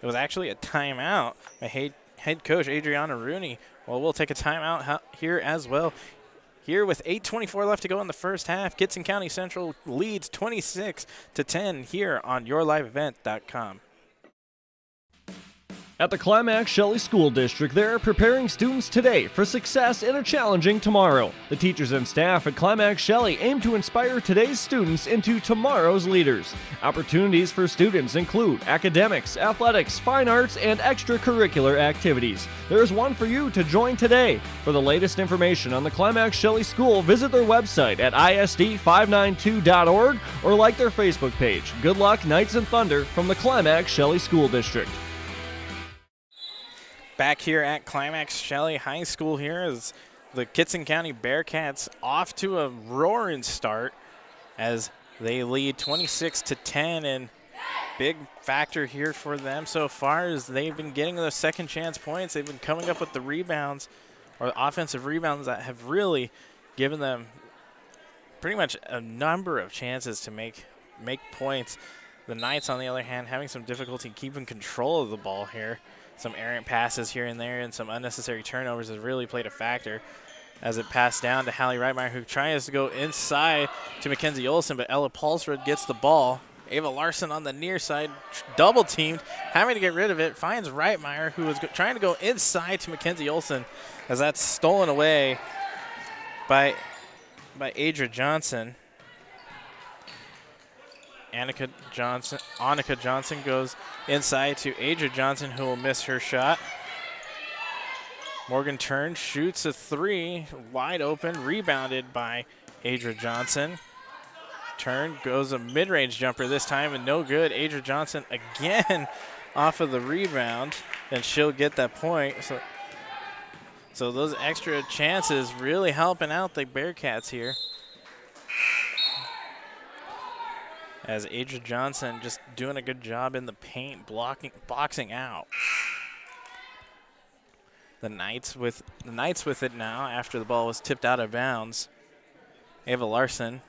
[SPEAKER 5] was actually a timeout by head coach Adriana Rooney. Well, we'll take a timeout here as well. Here with 8:24 left to go in the first half, Kitson County Central leads 26-10 here on YourLiveEvent.com.
[SPEAKER 6] At the Climax-Shelley School District, they're preparing students today for success in a challenging tomorrow. The teachers and staff at Climax-Shelley aim to inspire today's students into tomorrow's leaders. Opportunities for students include academics, athletics, fine arts, and extracurricular activities. There is one for you to join today. For the latest information on the Climax-Shelley School, visit their website at isd592.org or like their Facebook page. Good luck, Knights and Thunder, from the Climax-Shelley School District.
[SPEAKER 5] Back here at Climax-Shelley High School here is the Kitson County Bearcats off to a roaring start as they lead 26-10, and big factor here for them so far is they've been getting those second chance points. They've been coming up with the rebounds or offensive rebounds that have really given them pretty much a number of chances to make points. The Knights, on the other hand, having some difficulty keeping control of the ball here. Some errant passes here and there and some unnecessary turnovers has really played a factor as it passed down to Hallie Reitmeyer, who tries to go inside to Mackenzie Olson, but Ella Paulsrud gets the ball. Ava Larson on the near side, double teamed, having to get rid of it, finds Reitmeyer, who was trying to go inside to Mackenzie Olson as that's stolen away by Adria Johnson. Annika Johnson goes inside to Adria Johnson, who will miss her shot. Morgan Turn shoots a three, wide open, rebounded by Adria Johnson. Turn goes a mid-range jumper this time, and no good. Adria Johnson again off of the rebound, and she'll get that point. So those extra chances really helping out the Bearcats here. As Adria Johnson just doing a good job in the paint, boxing out. The Knights with it now after the ball was tipped out of bounds. Ava Larson.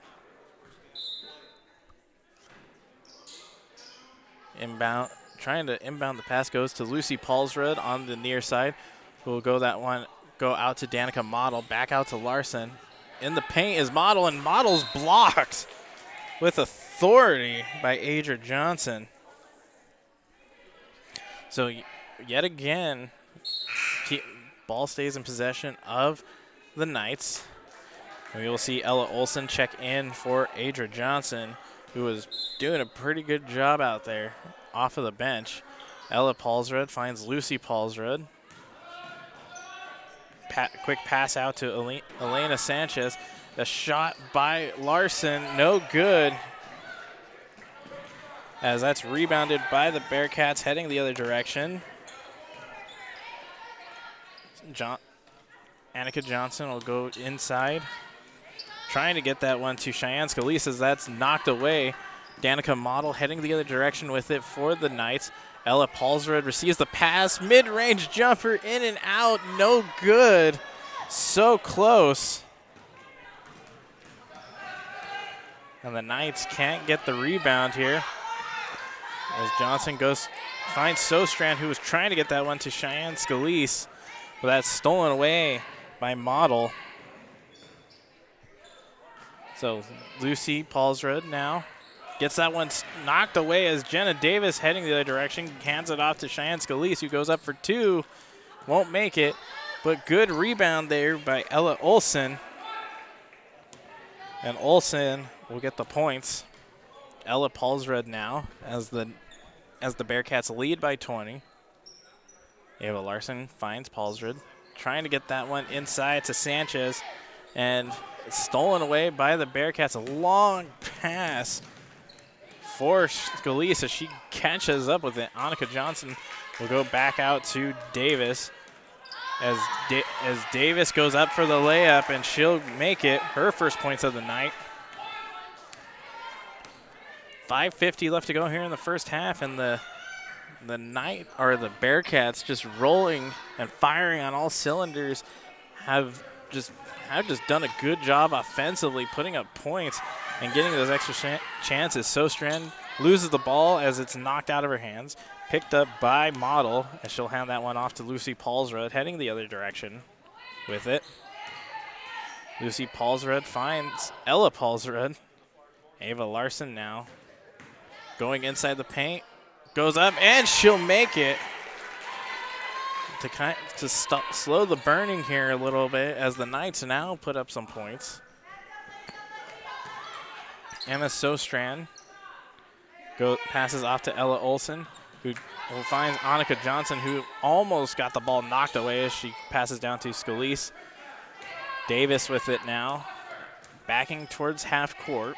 [SPEAKER 5] Inbound, trying to inbound the pass goes to Lucy Paulsrud on the near side, who will go out to Danica Model, back out to Larson. In the paint is Model, and Model's blocked with authority by Adria Johnson. So yet again, ball stays in possession of the Knights. And we will see Ella Olson check in for Adria Johnson, who was doing a pretty good job out there off of the bench. Ella Paulsrud finds Lucy Paulsrud. Quick pass out to Elena Sanchez. The shot by Larson, no good. As that's rebounded by the Bearcats heading the other direction. Annika Johnson will go inside, trying to get that one to Cheyenne Scalise as that's knocked away. Danica Model heading the other direction with it for the Knights. Ella Paulsrud receives the pass, mid-range jumper in and out, no good. So close. And the Knights can't get the rebound here. As Johnson finds Sostrand, who was trying to get that one to Cheyenne Scalise, but that's stolen away by Model. So Lucy Paulsrud now gets that one knocked away as Jenna Davis heading the other direction, hands it off to Cheyenne Scalise, who goes up for two, won't make it, but good rebound there by Ella Olson. And Olson will get the points. Ella Paulsrud now as the Bearcats lead by 20. Ava Larson finds Paulsrud, trying to get that one inside to Sanchez, and it's stolen away by the Bearcats. A long pass for Scalise as she catches up with it. Annika Johnson will go back out to Davis as Davis goes up for the layup, and she'll make it her first points of the night. 5:50 left to go here in the first half, and the Bearcats just rolling and firing on all cylinders have just done a good job offensively, putting up points and getting those extra chances. Sostrand loses the ball as it's knocked out of her hands, picked up by Model, and she'll hand that one off to Lucy Paulsrud, heading the other direction with it. Lucy Paulsrud finds Ella Paulsrud. Ava Larson now going inside the paint, goes up, and she'll make it to slow the burning here a little bit as the Knights now put up some points. Emma Sostrand passes off to Ella Olson, who finds Annika Johnson, who almost got the ball knocked away as she passes down to Scalise. Davis with it now, backing towards half court.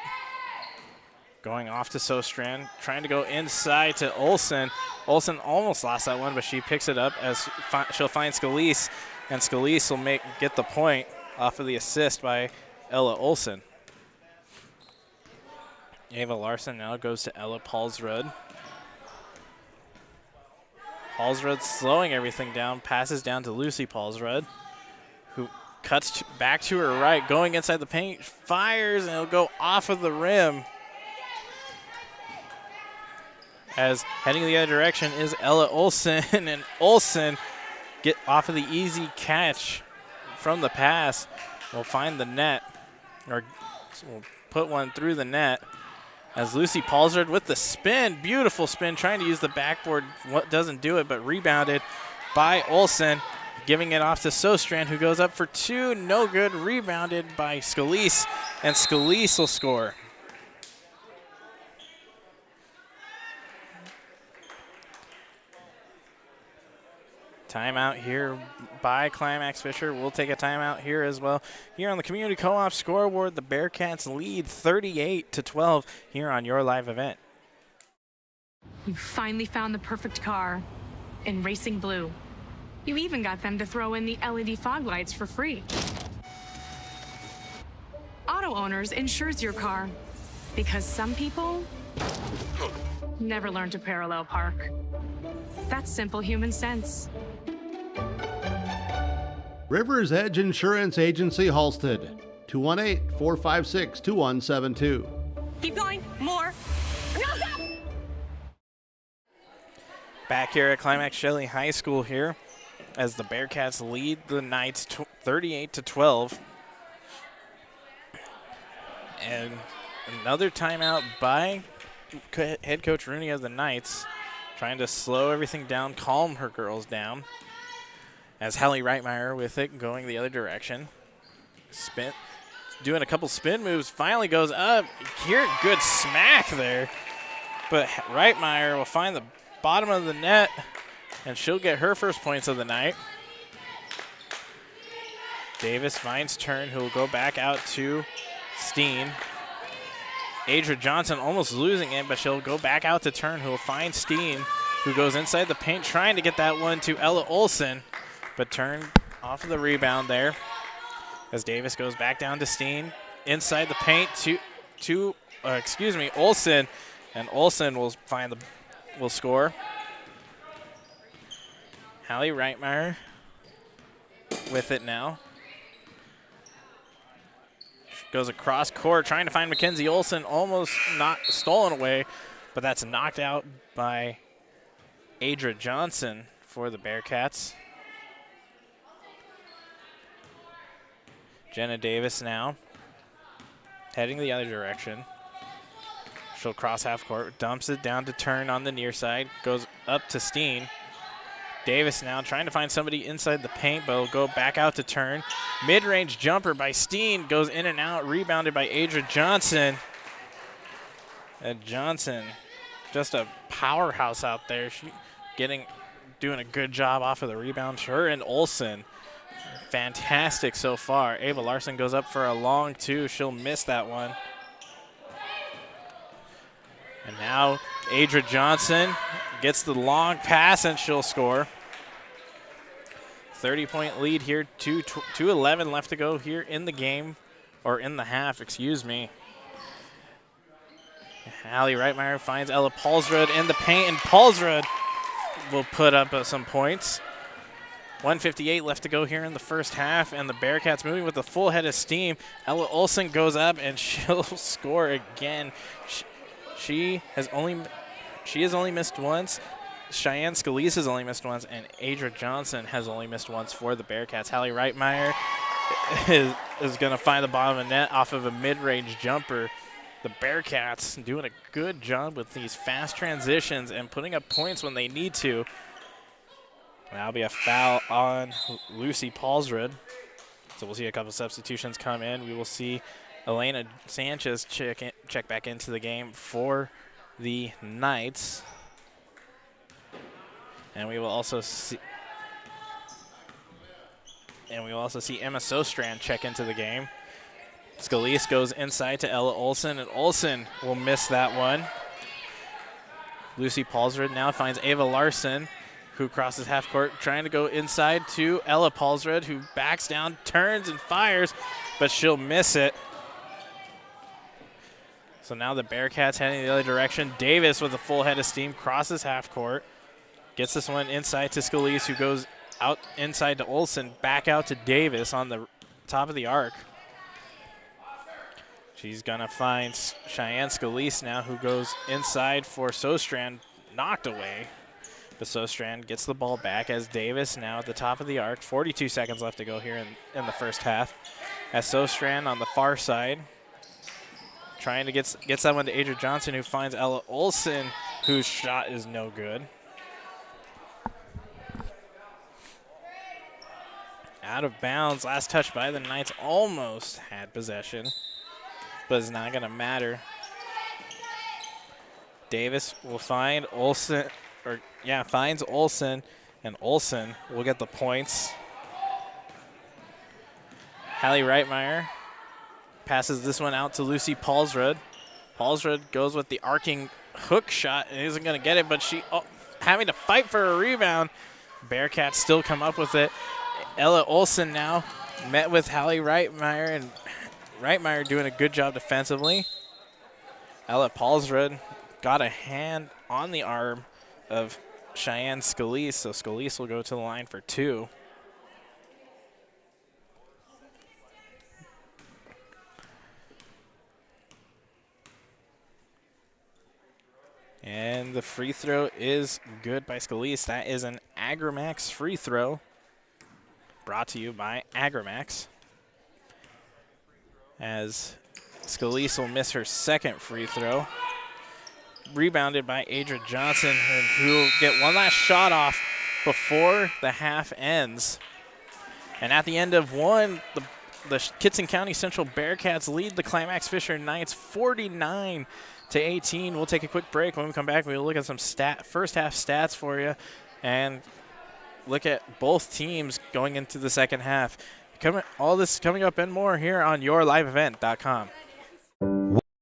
[SPEAKER 5] Going off to Sostrand, trying to go inside to Olson. Olson almost lost that one, but she picks it up as she'll find Scalise, and Scalise will get the point off of the assist by Ella Olson. Ava Larson now goes to Ella Paulsrud. Paulsrud slowing everything down, passes down to Lucy Paulsrud, who cuts back to her right, going inside the paint, fires, and it'll go off of the rim. As heading the other direction is Ella Olson, and Olson get off of the easy catch from the pass. Will find the net, or will put one through the net. As Lucy Paulsrud with the spin, beautiful spin, trying to use the backboard, doesn't do it, but rebounded by Olson, giving it off to Sostrand, who goes up for two, no good, rebounded by Scalise, and Scalise will score. Timeout here by Climax-Fisher. We'll take a timeout here as well. Here on the Community Co-op scoreboard, the Bearcats lead 38-12 here on your live event.
[SPEAKER 7] You finally found the perfect car in racing blue. You even got them to throw in the LED fog lights for free. Auto Owners insures your car because some people never learn to parallel park. That's simple human sense.
[SPEAKER 2] Rivers Edge Insurance Agency, Halsted. 218-456-2172.
[SPEAKER 1] Keep going. More. No, stop!
[SPEAKER 5] Back here at Climax-Shelley High School here as the Bearcats lead the Knights 38-12. And another timeout by head coach Rooney of the Knights, trying to slow everything down, calm her girls down. As Hallie Reitmeyer with it going the other direction. Spin, doing a couple spin moves, finally goes up. Here, good smack there. But Reitmeyer will find the bottom of the net, and she'll get her first points of the night. Davis finds Turn, who will go back out to Steen. Adra Johnson almost losing it, but she'll go back out to Turn, who will find Steen, who goes inside the paint trying to get that one to Ella Olson, but Turn off of the rebound there as Davis goes back down to Steen. Inside the paint to Olson, and Olson will score. Hallie Reitmeyer with it now. Goes across court, trying to find Mackenzie Olson, almost not stolen away, but that's knocked out by Adra Johnson for the Bearcats. Jenna Davis now heading the other direction. She'll cross half court, dumps it down to Turn on the near side, goes up to Steen. Davis now trying to find somebody inside the paint, but will go back out to Turn. Mid-range jumper by Steen goes in and out, rebounded by Adra Johnson. And Johnson, just a powerhouse out there. She doing a good job off of the rebound. Her and Olson, fantastic so far. Ava Larson goes up for a long two. She'll miss that one. And now Adra Johnson gets the long pass, and she'll score. 30-point lead here, 2:11 left to go here in the game, or in the half, excuse me. Hallie Reitmeyer finds Ella Paulsrud in the paint, and Paulsrud will put up some points. 1:58 left to go here in the first half, and the Bearcats moving with a full head of steam. Ella Olson goes up, and she'll score again. She has only missed once. Cheyenne Scalise has only missed once, and Adra Johnson has only missed once for the Bearcats. Hallie Reitmeyer is going to find the bottom of the net off of a mid-range jumper. The Bearcats doing a good job with these fast transitions and putting up points when they need to. That'll be a foul on Lucy Paulsrud. So we'll see a couple substitutions come in. We will see Elena Sanchez check back into the game for the Knights. And we will also see Emma Sostrand check into the game. Scalise goes inside to Ella Olson, and Olson will miss that one. Lucy Paulsrud now finds Ava Larson, who crosses half court, trying to go inside to Ella Paulsrud, who backs down, turns, and fires, but she'll miss it. So now the Bearcats heading the other direction. Davis with a full head of steam crosses half court. Gets this one inside to Scalise, who goes out inside to Olson, back out to Davis on the top of the arc. She's going to find Cheyenne Scalise now, who goes inside for Sostrand, knocked away. But Sostrand gets the ball back as Davis now at the top of the arc. 42 seconds left to go here in the first half. As Sostrand on the far side, trying to get that one to Adra Johnson, who finds Ella Olson, whose shot is no good. Out of bounds, last touch by the Knights, almost had possession, but it's not going to matter. Davis will find Olson, finds Olson, and Olson will get the points. Hallie Reitmeyer passes this one out to Lucy Paulsrud. Paulsrud goes with the arcing hook shot and isn't going to get it, but she having to fight for a rebound. Bearcats still come up with it. Ella Olson now met with Hallie Reitmeyer, and Reitmeyer doing a good job defensively. Ella Paulsrud got a hand on the arm of Cheyenne Scalise, so Scalise will go to the line for two. And the free throw is good by Scalise. That is an Agramax free throw brought to you by Agramax. As Scalise will miss her second free throw. Rebounded by Adra Johnson, who will get one last shot off before the half ends. And at the end of one, the Kittson County Central Bearcats lead the Climax-Fisher Knights 49-18. We'll take a quick break. When we come back, we'll look at some first half stats for you and look at both teams going into the second half. All this coming up and more here on yourliveevent.com.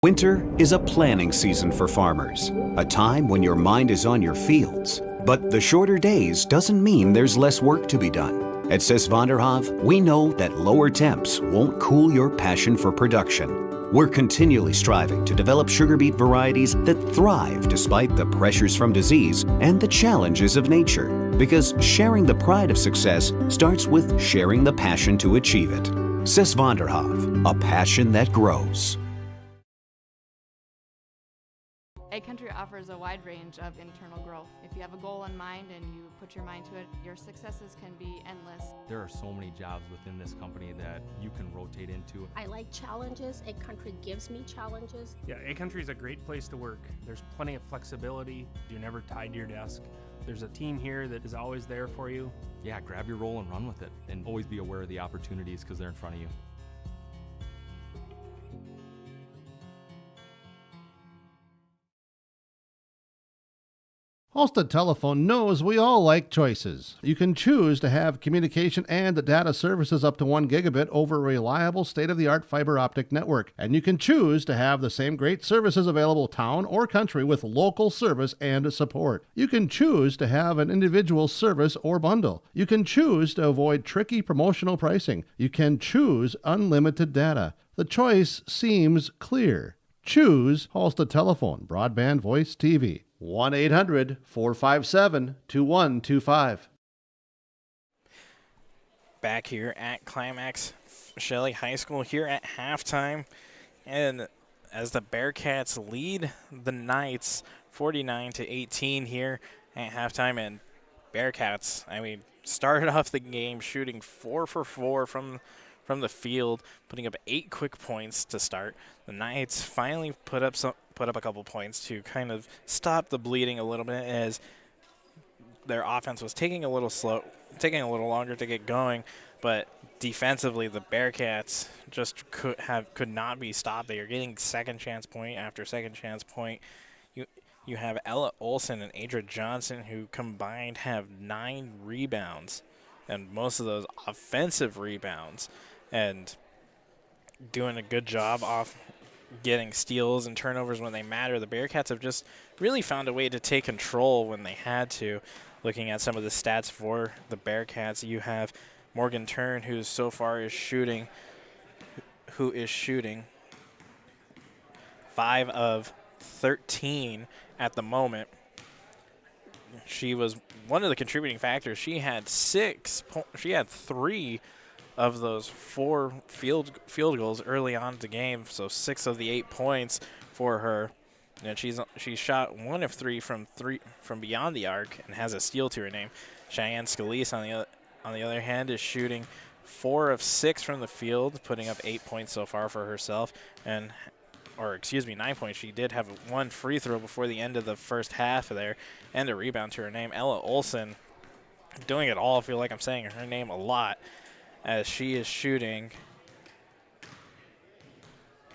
[SPEAKER 4] Winter is a planning season for farmers, a time when your mind is on your fields. But the shorter days doesn't mean there's less work to be done. At Sis van der Haaf, we know that lower temps won't cool your passion for production. We're continually striving to develop sugar beet varieties that thrive despite the pressures from disease and the challenges of nature. Because sharing the pride of success starts with sharing the passion to achieve it. Sis van der Haaf, a passion that grows.
[SPEAKER 9] Ag Country offers a wide range of internal growth. If you have a goal in mind and you put your mind to it, your successes can be endless.
[SPEAKER 10] There are so many jobs within this company that you can rotate into.
[SPEAKER 11] I like challenges. Ag Country gives me challenges.
[SPEAKER 12] Yeah, Ag Country is a great place to work. There's plenty of flexibility. You're never tied to your desk. There's a team here that is always there for you.
[SPEAKER 10] Yeah, grab your role and run with it. And always be aware of the opportunities because they're in front of you.
[SPEAKER 2] Halstead Telephone knows we all like choices. You can choose to have communication and data services up to 1 gigabit over a reliable state-of-the-art fiber optic network. And you can choose to have the same great services available town or country with local service and support. You can choose to have an individual service or bundle. You can choose to avoid tricky promotional pricing. You can choose unlimited data. The choice seems clear. Choose Halstead Telephone, broadband voice TV. 1-800-457-2125.
[SPEAKER 5] Back here at Climax Shelley High School here at halftime. And as the Bearcats lead the Knights 49-18 here at halftime. And Bearcats, started off the game shooting 4 for 4 from the field, putting up 8 quick points to start. The Knights finally put up a couple points to kind of stop the bleeding a little bit, as their offense was taking a little longer to get going. But defensively, the Bearcats just could not be stopped. They are getting second chance point after second chance point. You have Ella Olson and Adra Johnson, who combined have 9 rebounds, and most of those offensive rebounds, and doing a good job off getting steals and turnovers when they matter. The Bearcats have just really found a way to take control when they had to. Looking at some of the stats for the Bearcats, you have Morgan Turn, who so far is shooting 5 of 13 at the moment. She was one of the contributing factors. She had 3 of those 4 field goals early on in the game, so 6 of the 8 points for her. And she shot 1 of 3 from beyond the arc and has a steal to her name. Cheyenne Scalise, on the other hand, is shooting 4 of 6 from the field, putting up 8 points so far for herself, 9 points. She did have 1 free throw before the end of the first half there, and a rebound to her name. Ella Olson doing it all. I feel like I'm saying her name a lot, as she is shooting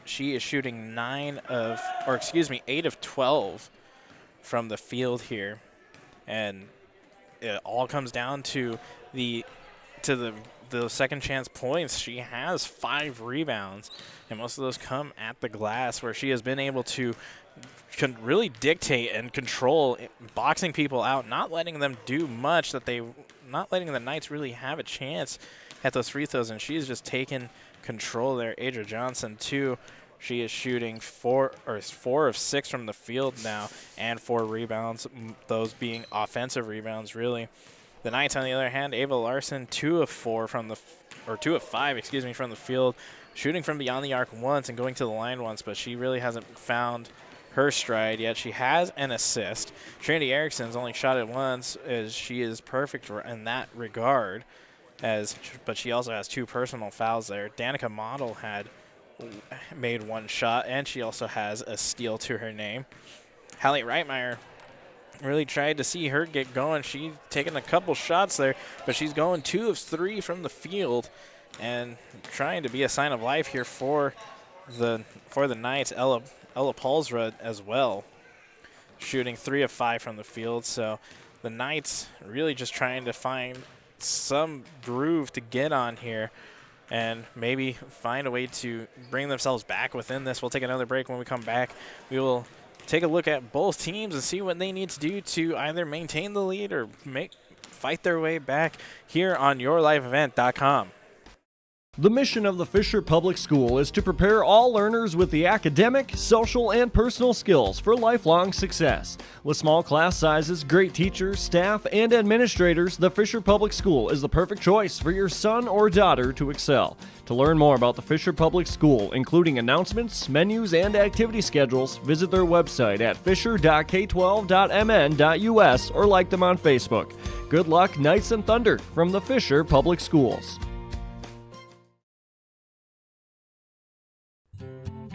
[SPEAKER 5] 8 of 12 from the field here. And it all comes down to the second chance points. She has 5 rebounds, and most of those come at the glass, where she has been able to really dictate and control, boxing people out, not letting them do much, not letting the Knights really have a chance at those free throws, and she's just taken control there. Adra Johnson, too. She is shooting 4 of 6 from the field now, and 4 rebounds, those being offensive rebounds, really. The Knights, on the other hand, Ava Larson, 2 of 5 from the field, shooting from beyond the arc once and going to the line once, but she really hasn't found her stride yet. She has an assist. Trinity Erickson's only shot it once, as she is perfect in that regard. But she also has 2 personal fouls there. Danica Model had made 1 shot, and she also has a steal to her name. Hallie Reitmeyer really tried to see her get going. She's taken a couple shots there, but she's going 2 of 3 from the field and trying to be a sign of life here for the Knights. Ella Paulsrud as well, shooting 3 of 5 from the field. So the Knights really just trying to find some groove to get on here and maybe find a way to bring themselves back within this. We'll take another break. When we come back, we will take a look at both teams and see what they need to do to either maintain the lead or fight their way back here on YourLiveEvent.com.
[SPEAKER 6] The mission of the Fisher Public School is to prepare all learners with the academic, social, and personal skills for lifelong success. With small class sizes, great teachers, staff, and administrators, the Fisher Public School is the perfect choice for your son or daughter to excel. To learn more about the Fisher Public School, including announcements, menus, and activity schedules, visit their website at fisher.k12.mn.us or like them on Facebook. Good luck, Knights and Thunder, from the Fisher Public Schools.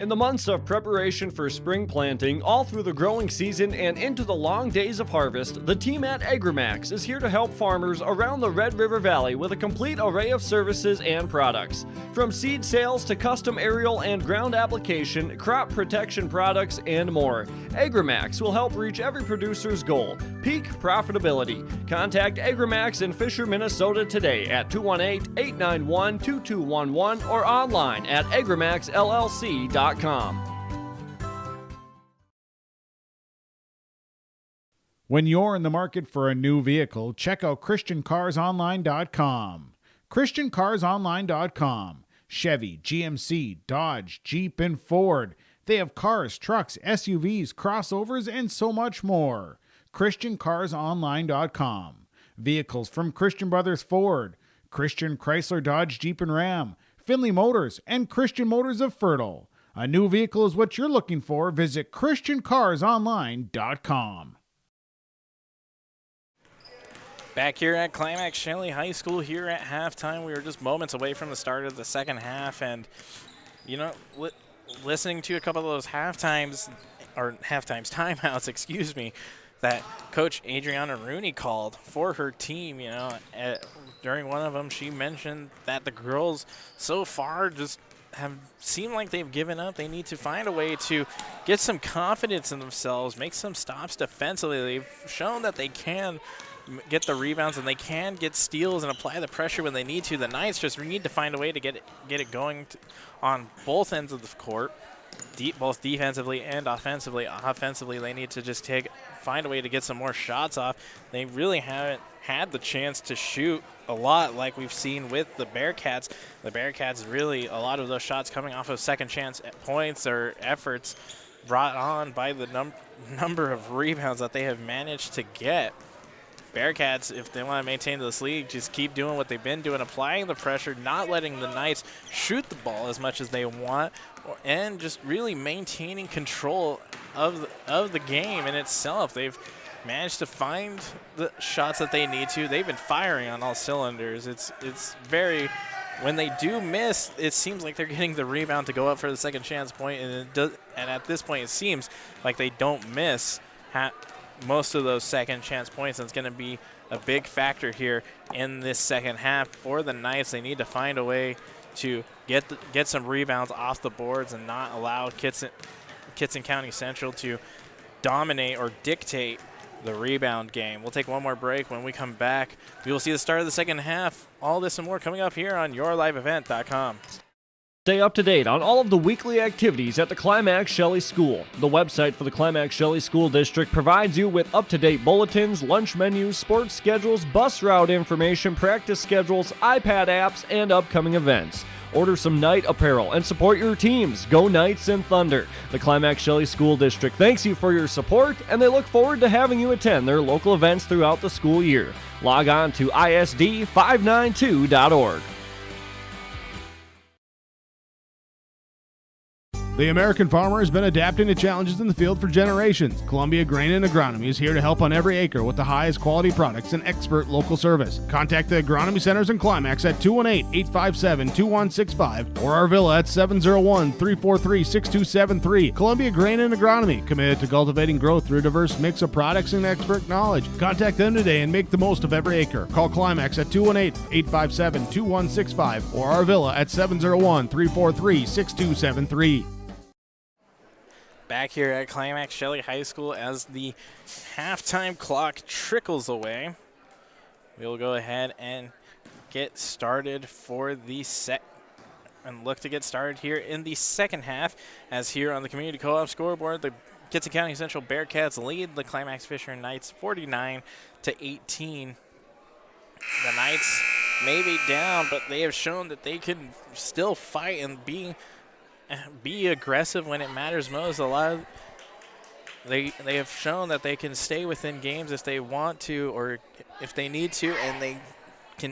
[SPEAKER 6] In the months of preparation for spring planting, all through the growing season and into the long days of harvest, the team at Agrimax is here to help farmers around the Red River Valley with a complete array of services and products. From seed sales to custom aerial and ground application, crop protection products, and more, Agrimax will help reach every producer's goal: peak profitability. Contact Agrimax in Fisher, Minnesota today at 218-891-2211 or online at agrimaxllc.com.
[SPEAKER 14] When you're in the market for a new vehicle, check out ChristianCarsOnline.com. ChristianCarsOnline.com. Chevy, GMC, Dodge, Jeep, and Ford. They have cars, trucks, SUVs, crossovers, and so much more. ChristianCarsOnline.com. Vehicles from Christian Brothers Ford, Christian Chrysler Dodge Jeep and Ram, Finley Motors, and Christian Motors of Fertile. A new vehicle is what you're looking for. Visit ChristianCarsOnline.com.
[SPEAKER 5] Back here at Climax Shelley High School here at halftime. We were just moments away from the start of the second half, and listening to a couple of those timeouts, that Coach Adriana Rooney called for her team. During one of them, she mentioned that the girls so far just have seemed like they've given up. They need to find a way to get some confidence in themselves, make some stops defensively. They've shown that they can get the rebounds and they can get steals and apply the pressure when they need to. The Knights just need to find a way to get it going on both ends of the court, both defensively and offensively. Offensively, they need to just find a way to get some more shots off. They really haven't had the chance to shoot a lot like we've seen with the Bearcats. The Bearcats really, a lot of those shots coming off of second chance points or efforts brought on by the number of rebounds that they have managed to get. Bearcats, if they want to maintain this league, just keep doing what they've been doing, applying the pressure, not letting the Knights shoot the ball as much as they want, and just really maintaining control of the game in itself. They've managed to find the shots that they need to. They've been firing on all cylinders. It's very, when they do miss, it seems like they're getting the rebound to go up for the second chance point, and at this point it seems like they don't miss most of those second chance points, and it's going to be a big factor here in this second half for the Knights. They need to find a way to get some rebounds off the boards and not allow Kitson County Central to dominate or dictate the rebound game. We'll take one more break. When we come back, we will see the start of the second half. All this and more coming up here on YourLiveEvent.com.
[SPEAKER 6] Stay up to date on all of the weekly activities at the Climax Shelley School. The website for the Climax Shelley School District provides you with up-to-date bulletins, lunch menus, sports schedules, bus route information, practice schedules, iPad apps, and upcoming events. Order some Knight apparel and support your teams. Go Knights and Thunder. The Climax Shelley School District thanks you for your support, and they look forward to having you attend their local events throughout the school year. Log on to isd592.org.
[SPEAKER 14] The American farmer has been adapting to challenges in the field for generations. Columbia Grain and Agronomy is here to help on every acre with the highest quality products and expert local service. Contact the agronomy centers in Climax at 218-857-2165 or our villa at 701-343-6273. Columbia Grain and Agronomy, committed to cultivating growth through a diverse mix of products and expert knowledge. Contact them today and make the most of every acre. Call Climax at 218-857-2165 or our villa at 701-343-6273.
[SPEAKER 5] Back here at Climax-Shelley High School as the halftime clock trickles away. We'll go ahead and get started for the look to get started here in the second half, as here on the Community Co-op scoreboard, the Kitson County Central Bearcats lead the Climax-Fisher Knights 49-18. The Knights may be down, but they have shown that they can still fight and be aggressive when it matters most. They have shown that they can stay within games if they want to or if they need to, and they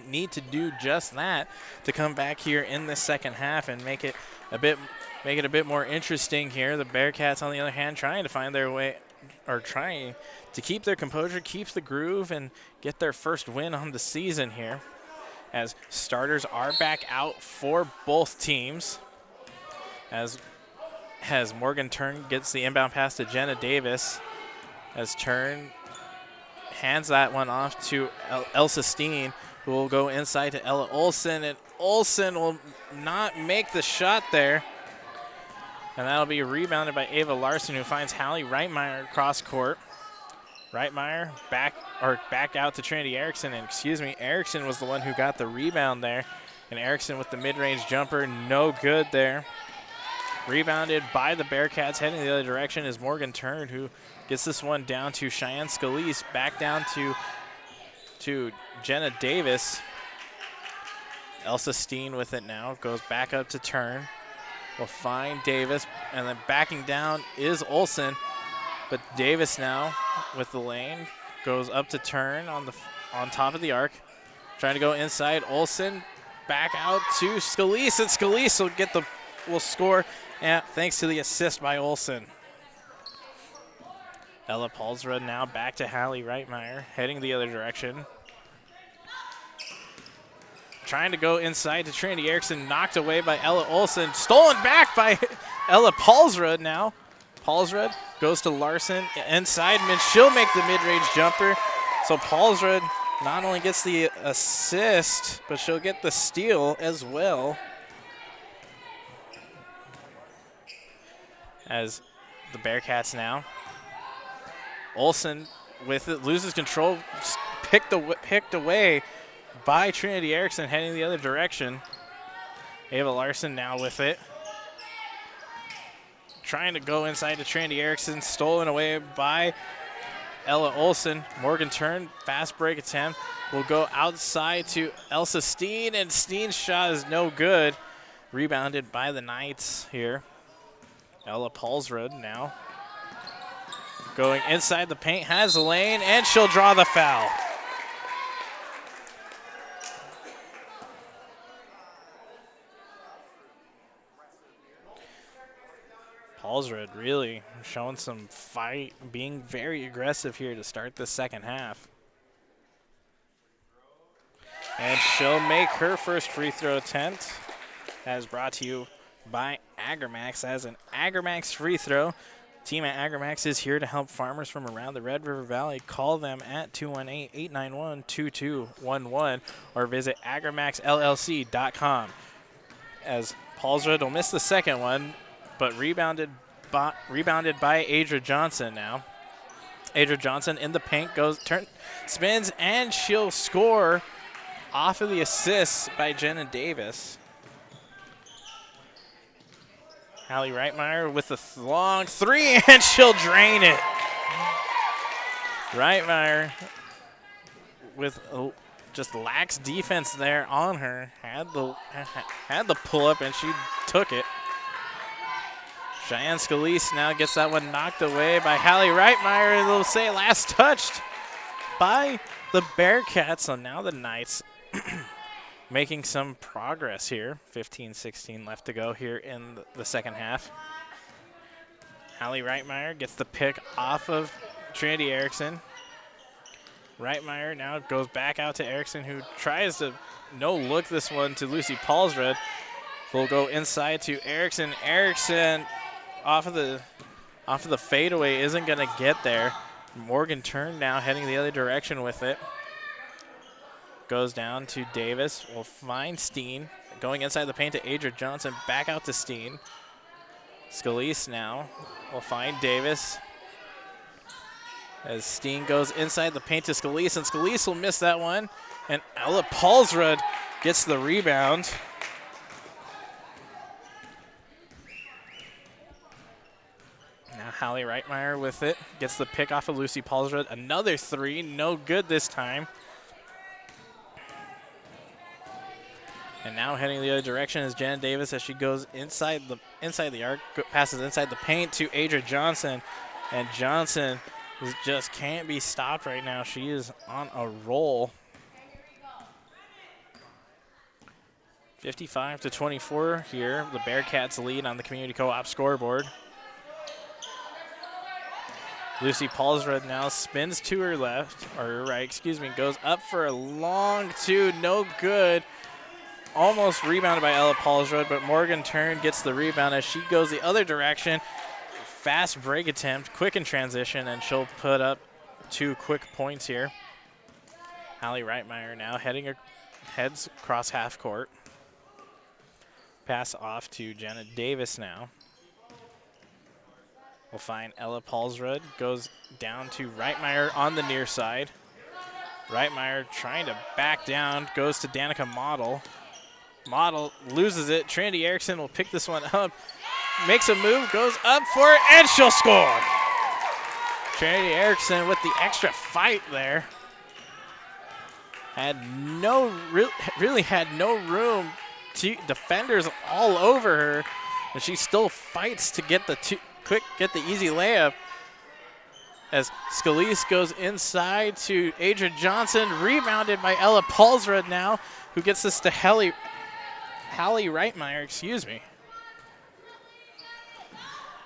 [SPEAKER 5] need to do just that to come back here in the second half and make it a bit more interesting here. The Bearcats, on the other hand, trying to find their way, or trying to keep their composure, keep the groove, and get their first win on the season here, as starters are back out for both teams. As Morgan Turn gets the inbound pass to Jenna Davis, as Turn hands that one off to Elsa Steen, who will go inside to Ella Olsen, and Olsen will not make the shot there. And that'll be rebounded by Ava Larson, who finds Hallie Reitmeyer across court. Reitmeyer back out to Trinity Erickson, and Erickson was the one who got the rebound there. And Erickson with the mid-range jumper, no good there. Rebounded by the Bearcats, heading the other direction is Morgan Turn, who gets this one down to Cheyenne Scalise, back down to Jenna Davis. Elsa Steen with it now, goes back up to Turn. Will find Davis, and then backing down is Olsen, but Davis now with the lane goes up to Turn on top of the arc, trying to go inside. Olsen back out to Scalise, and Scalise will score. Yeah, thanks to the assist by Olsen. Ella Paulsrud now back to Hallie Reitmeyer, heading the other direction. Trying to go inside to Trinity Erickson, knocked away by Ella Olsen. Stolen back by Ella Paulsrud now. Paulsrud goes to Larson inside, and she'll make the mid-range jumper. So Paulsrud not only gets the assist, but she'll get the steal as well. As the Bearcats now. Olsen with it, loses control, picked away by Trinity Erickson, heading the other direction. Ava Larson now with it. Trying to go inside to Trinity Erickson, stolen away by Ella Olsen. Morgan Turn, fast break attempt, will go outside to Elsa Steen, and Steen's shot is no good. Rebounded by the Knights here. Ella Paulsrud now going inside the paint, has the lane, and she'll draw the foul. Paulsrud really showing some fight, being very aggressive here to start the second half. And she'll make her first free throw attempt, as brought to you by Agramax. As an Agramax free throw, team at Agramax is here to help farmers from around the Red River Valley. Call them at 218-891-2211 or visit agramaxllc.com. As Paulsrud will miss the second one, but rebounded by Adra Johnson now. Adra Johnson in the paint, spins, and she'll score off of the assist by Jenna Davis. Hallie Reitmeyer with a long three, and she'll drain it. Reitmeyer with just lax defense there on her. Had the pull up, and she took it. Cheyenne Scalise now gets that one knocked away by Hallie Reitmeyer. They'll say last touched by the Bearcats. So now the Knights making some progress here. 15-16 left to go here in the second half. Hallie Reitmeyer gets the pick off of Trinity Erickson. Reitmeyer now goes back out to Erickson, who tries to no-look this one to Lucy Paulsrud. Will go inside to Erickson. Erickson off of the fadeaway isn't going to get there. Morgan Turn now heading the other direction with it. Goes down to Davis. Will find Steen. Going inside the paint to Adria Johnson. Back out to Steen. Scalise now will find Davis. As Steen goes inside the paint to Scalise, and Scalise will miss that one. And Ella Paulsrud gets the rebound. Now Hallie Reitmeyer with it. Gets the pick off of Lucy Paulsrud. Another three, no good this time. And now heading the other direction is Jen Davis as she goes inside the arc, passes inside the paint to Adria Johnson. And Johnson just can't be stopped right now. She is on a roll. 55-24 here. The Bearcats lead on the Community Co-op scoreboard. Lucy Paulsrud now spins to her left, or her right, excuse me, goes up for a long two, no good. Almost rebounded by Ella Paulsrud, but Morgan Turn gets the rebound as she goes the other direction. Fast break attempt, quick in transition, and she'll put up 2 quick points here. Hallie Reitmeyer now heads across half court. Pass off to Janet Davis now. We'll find Ella Paulsrud, goes down to Reitmeyer on the near side. Reitmeyer trying to back down, goes to Danica Model. Model loses it. Trinity Erickson will pick this one up, makes a move, goes up for it, and she'll score. Trinity Erickson with the extra fight there. Really had no room. Defenders all over her, and she still fights to get the easy layup. As Scalise goes inside to Adria Johnson, rebounded by Ella Paulsrud now, who gets this to Hallie Reitmeyer, excuse me.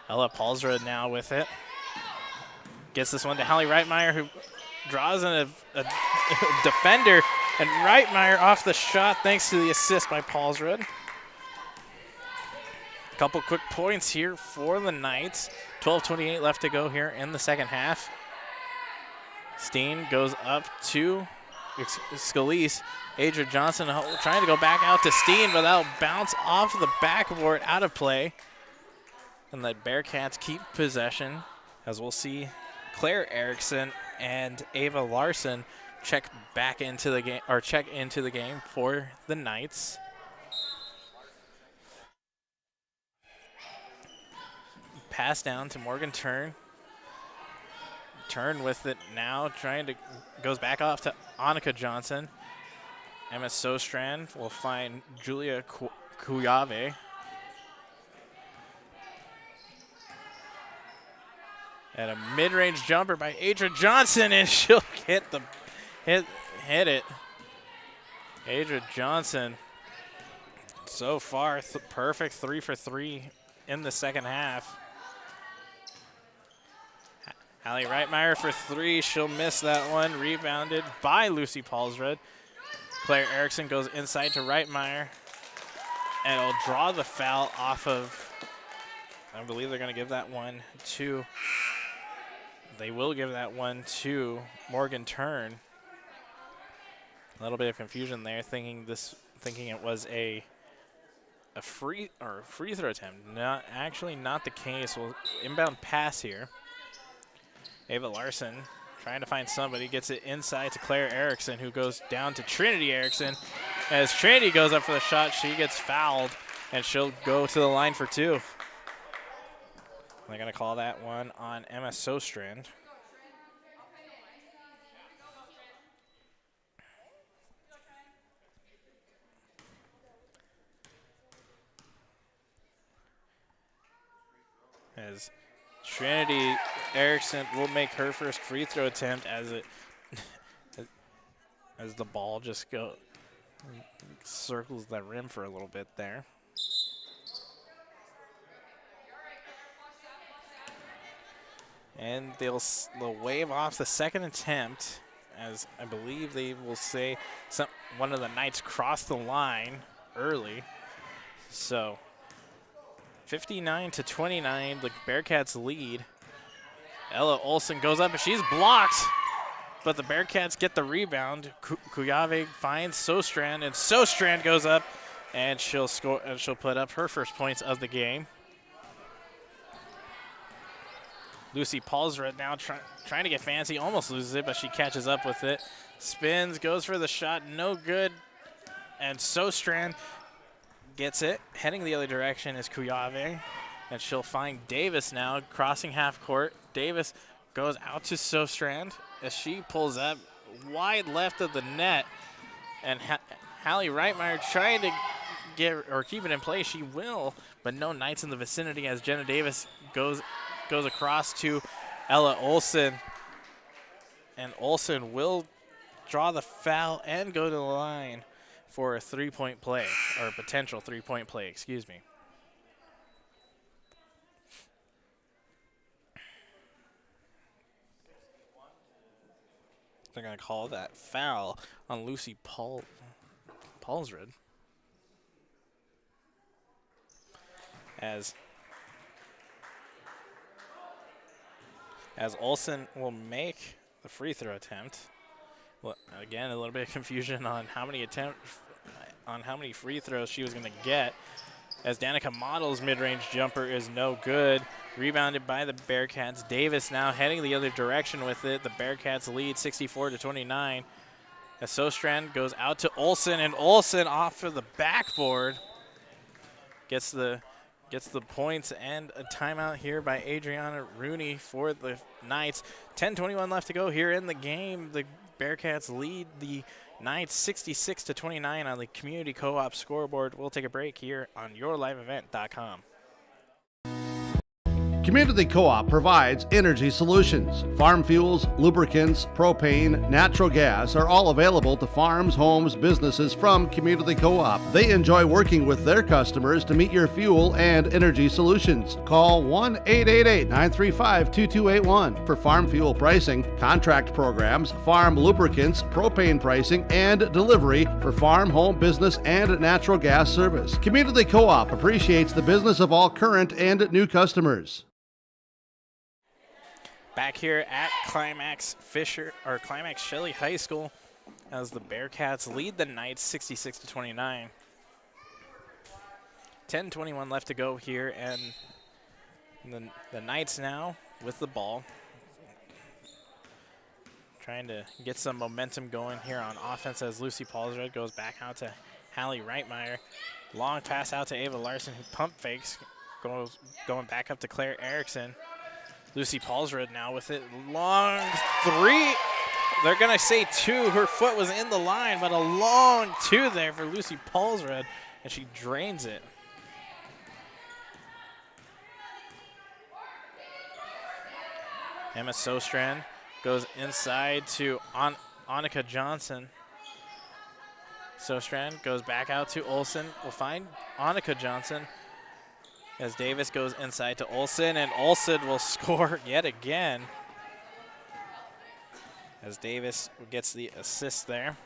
[SPEAKER 5] Ella Paulsrud now with it. Gets this one to Hallie Reitmeyer, who draws in a defender, and Reitmeyer off the shot thanks to the assist by Paulsrud. Couple quick points here for the Knights. 12:28 left to go here in the second half. Steen goes up to Scalise. Adria Johnson trying to go back out to Steen, but that'll bounce off the backboard, out of play. And the Bearcats keep possession, as we'll see Claire Erickson and Ava Larson check into the game for the Knights. Pass down to Morgan Turn. Turn with it now, goes back off to Annika Johnson. Emma Sostrand will find Julia Kuyave. And a mid-range jumper by Adria Johnson, and she'll hit it. Adria Johnson, so far, perfect 3 for 3 in the second half. Hallie Reitmeyer for 3. She'll miss that one. Rebounded by Lucy Paulsrud. Claire Erickson goes inside to Reitmeyer, and it'll draw the foul off of, I believe they're going to give that one to, they will give that one to Morgan Turn. A little bit of confusion there, thinking it was a free throw attempt. Not the case. Well, inbound pass here. Ava Larson trying to find somebody, gets it inside to Claire Erickson, who goes down to Trinity Erickson. As Trinity goes up for the shot, she gets fouled, and she'll go to the line for 2. They're going to call that one on Emma Sostrand. As Trinity Erickson will make her first free throw attempt as the ball just circles the rim for a little bit there. And they'll wave off the second attempt, as I believe they will say one of the Knights crossed the line early. So 59-29, the Bearcats lead. Ella Olsen goes up and she's blocked, but the Bearcats get the rebound. Kuyave finds Sostrand, and Sostrand goes up and she'll score, and she'll put up her first points of the game. Lucy Paulsred now trying to get fancy, almost loses it, but she catches up with it. Spins, goes for the shot, no good. And Sostrand gets it. Heading the other direction is Kuyave, and she'll find Davis now, crossing half court. Davis goes out to Sostrand as she pulls up wide left of the net. And Hallie Reitmeyer trying to keep it in play. She will, but no Knights in the vicinity as Jenna Davis goes across to Ella Olsen, and Olsen will draw the foul and go to the line for a three-point play, or a potential three-point play, excuse me. They're going to call that foul on Lucy Paulsred. As Olsen will make the free throw attempt. Well, again, a little bit of confusion on how many free throws she was going to get, as Danica Model's mid-range jumper is no good. Rebounded by the Bearcats. Davis now heading the other direction with it. The Bearcats lead 64-29. As Sostrand goes out to Olsen, and Olsen off for the backboard gets the points, and a timeout here by Adriana Rooney for the Knights. 10:21 left to go here in the game. The Bearcats lead the Knights 66-29 on the Community Co-op scoreboard. We'll take a break here on YourLiveEvent.com.
[SPEAKER 2] Community Co-op provides energy solutions. Farm fuels, lubricants, propane, natural gas are all available to farms, homes, businesses from Community Co-op. They enjoy working with their customers to meet your fuel and energy solutions. Call 1-888-935-2281 for farm fuel pricing, contract programs, farm lubricants, propane pricing, and delivery for farm, home, business, and natural gas service. Community Co-op appreciates the business of all current and new customers.
[SPEAKER 5] Back here at Climax-Shelley High School, as the Bearcats lead the Knights 66-29. 10:21 left to go here, and the Knights now with the ball, trying to get some momentum going here on offense as Lucy Paulsred goes back out to Hallie Reitmeyer. Long pass out to Ava Larson, who pump fakes, going back up to Claire Erickson. Lucy Paulsred now with it. Long three. They're going to say two. Her foot was in the line, but a long two there for Lucy Paulsred, and she drains it. Emma Sostrand goes inside to Annika Johnson. Sostrand goes back out to Olsen. We'll find Annika Johnson as Davis goes inside to Olsen, and Olsen will score yet again as Davis gets the assist there.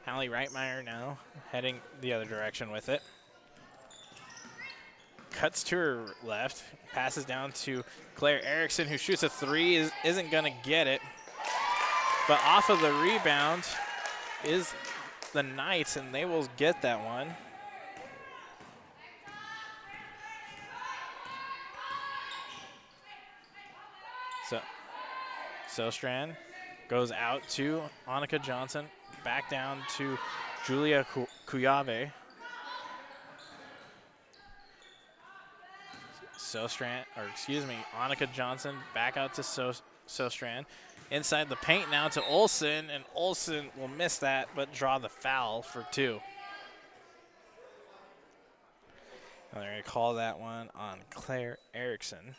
[SPEAKER 5] Hallie Reitmeyer now heading the other direction with it. Cuts to her left, passes down to Claire Erickson, who shoots a three, isn't going to get it. But off of the rebound is the Knights, and they will get that one. Sostrand goes out to Annika Johnson, back down to Julia Kuyave. Annika Johnson back out to Sostrand. Inside the paint now to Olsen, and Olsen will miss that, but draw the foul for two. And they're going to call that one on Claire Erickson.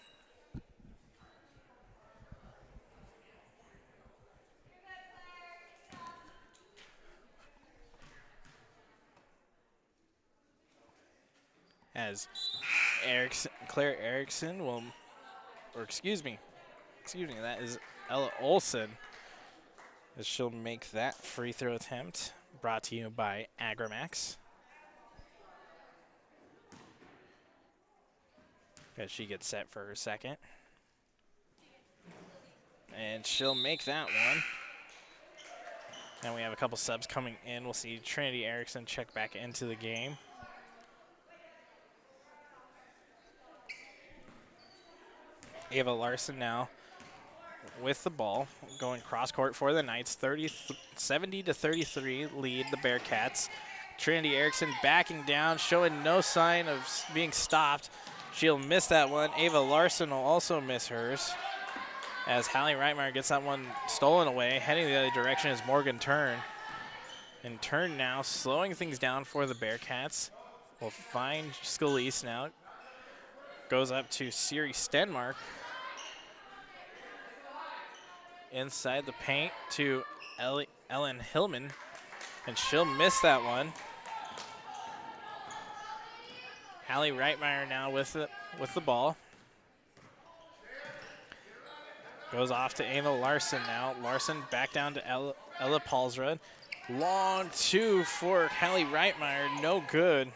[SPEAKER 5] As Claire Erickson will, excuse me, that is Ella Olson, as she'll make that free throw attempt, brought to you by Agramax. As she gets set for her second. And she'll make that one. And we have a couple subs coming in. We'll see Trinity Erickson check back into the game. Ava Larson now with the ball, going cross court for the Knights. 70-33 lead the Bearcats. Trinity Erickson backing down, showing no sign of being stopped. She'll miss that one. Ava Larson will also miss hers, as Hallie Reitmeyer gets that one stolen away. Heading the other direction is Morgan Turn. And Turn now slowing things down for the Bearcats. We'll find Scalise now. Goes up to Siri Stenmark. Inside the paint to Ellen Hillman. And she'll miss that one. Hallie Reitmeyer now with the ball. Goes off to Ava Larson now. Larson back down to Ella Paulsrud. Long two for Hallie Reitmeyer, no good.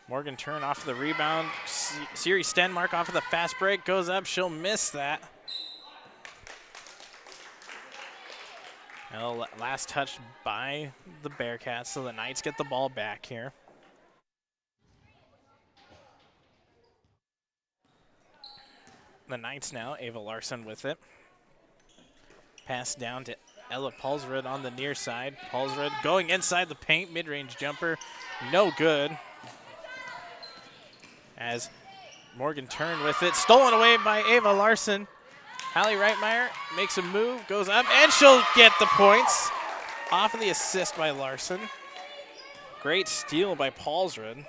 [SPEAKER 5] Morgan Turn off of the rebound. Siri Stenmark off of the fast break, goes up, she'll miss that. Well, last touch by the Bearcats, so the Knights get the ball back here. The Knights now, Ava Larson with it. Pass down to Ella Paulsrud on the near side. Paulsrud going inside the paint, mid-range jumper, no good. As Morgan Turn with it, stolen away by Ava Larson. Hallie Reitmeyer makes a move, goes up, and she'll get the points off of the assist by Larson. Great steal by Paulsrud.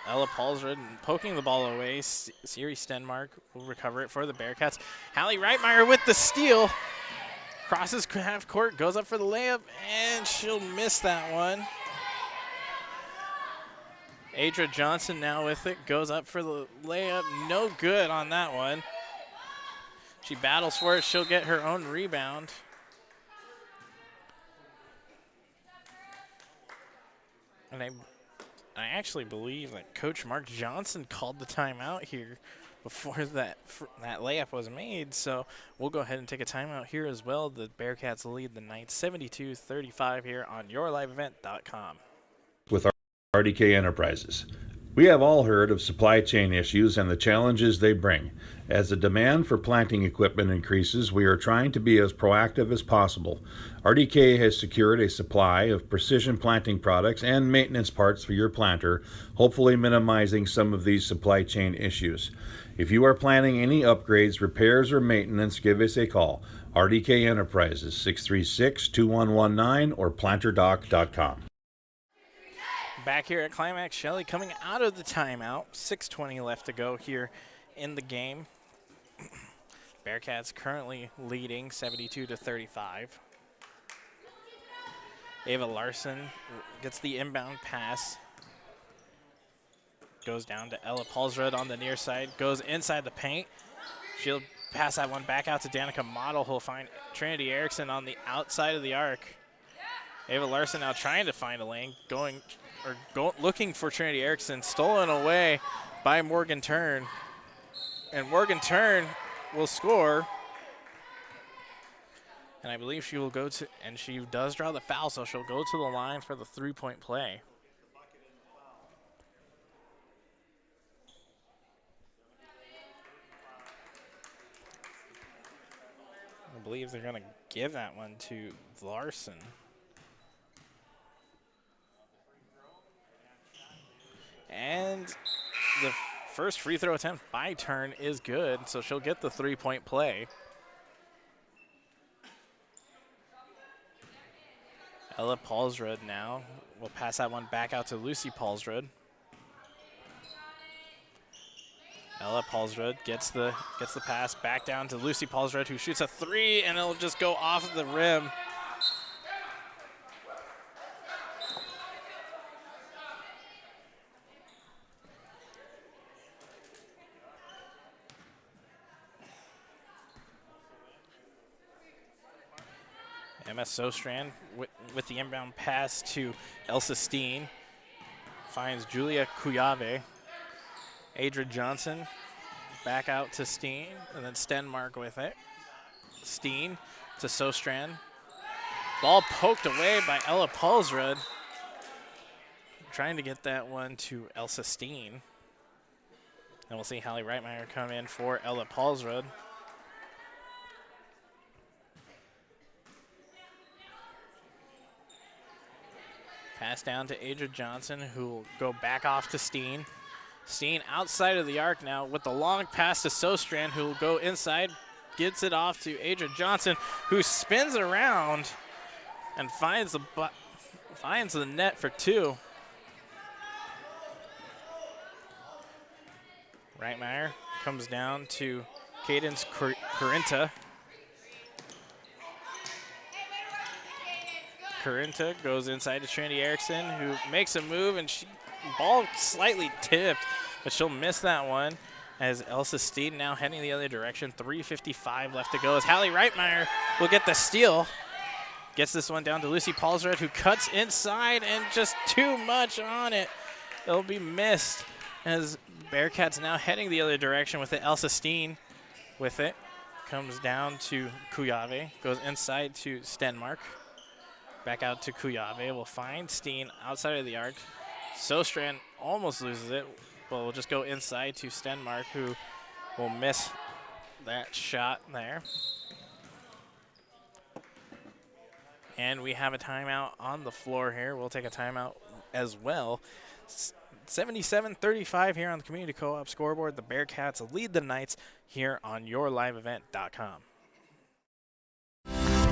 [SPEAKER 5] Ella Paulsrud poking the ball away. Siri Stenmark will recover it for the Bearcats. Hallie Reitmeyer with the steal. Crosses half court, goes up for the layup, and she'll miss that one. Adra Johnson now with it, goes up for the layup, no good on that one. She battles for it, she'll get her own rebound. And I actually believe that Coach Mark Johnson called the timeout here before that layup was made. So we'll go ahead and take a timeout here as well. The Bearcats lead the Knights 72-35 here on YourLiveEvent.com.
[SPEAKER 16] With RDK Enterprises. We have all heard of supply chain issues and the challenges they bring. As the demand for planting equipment increases, we are trying to be as proactive as possible. RDK has secured a supply of precision planting products and maintenance parts for your planter, hopefully minimizing some of these supply chain issues. If you are planning any upgrades, repairs, or maintenance, give us a call. RDK Enterprises, 636-2119 or planterdoc.com.
[SPEAKER 5] Back here at Climax, Shelley coming out of the timeout. 6:20 left to go here in the game. Bearcats currently leading 72-35. Ava Larson gets the inbound pass. Goes down to Ella Paulsrud on the near side. Goes inside the paint. She'll pass that one back out to Danica Model, who'll find Trinity Erickson on the outside of the arc. Ava Larson now trying to find a lane, looking for Trinity Erickson, stolen away by Morgan Turn. And Morgan Turn will score. And I believe she will go to, and she does draw the foul, so she'll go to the line for the three-point play. I believe they're going to give that one to Larson. And the first free throw attempt by Turn is good, so she'll get the three-point play. Ella Paulsrud now will pass that one back out to Lucy Paulsrud. Ella Paulsrud gets the pass back down to Lucy Paulsrud, who shoots a three, and it'll just go off of the rim. MS Sostrand with the inbound pass to Elsa Steen. Finds Julia Kuyave. Adra Johnson back out to Steen, and then Stenmark with it. Steen to Sostrand. Ball poked away by Ella Paulsrud. Trying to get that one to Elsa Steen. And we'll see Hallie Reitmeyer come in for Ella Paulsrud. Pass down to Adra Johnson, who will go back off to Steen. Steen outside of the arc now with the long pass to Sostrand, who will go inside, gets it off to Adra Johnson, who spins around and finds the net for two. Reitmeyer comes down to Cadence Corinta. Corinta goes inside to Trinity Erickson, who makes a move, and ball slightly tipped, but she'll miss that one as Elsa Steen now heading the other direction. 3:55 left to go as Hallie Reitmeyer will get the steal. Gets this one down to Lucy Paulsrud, who cuts inside and just too much on it. It'll be missed as Bearcats now heading the other direction with it. Elsa Steen with it. Comes down to Kuyave, goes inside to Stenmark. Back out to Kuyave. We'll find Steen outside of the arc. Sostrand almost loses it, but we'll just go inside to Stenmark, who will miss that shot there. And we have a timeout on the floor here. We'll take a timeout as well. 77-35 here on the Community Co-op scoreboard. The Bearcats lead the Knights here on yourliveevent.com.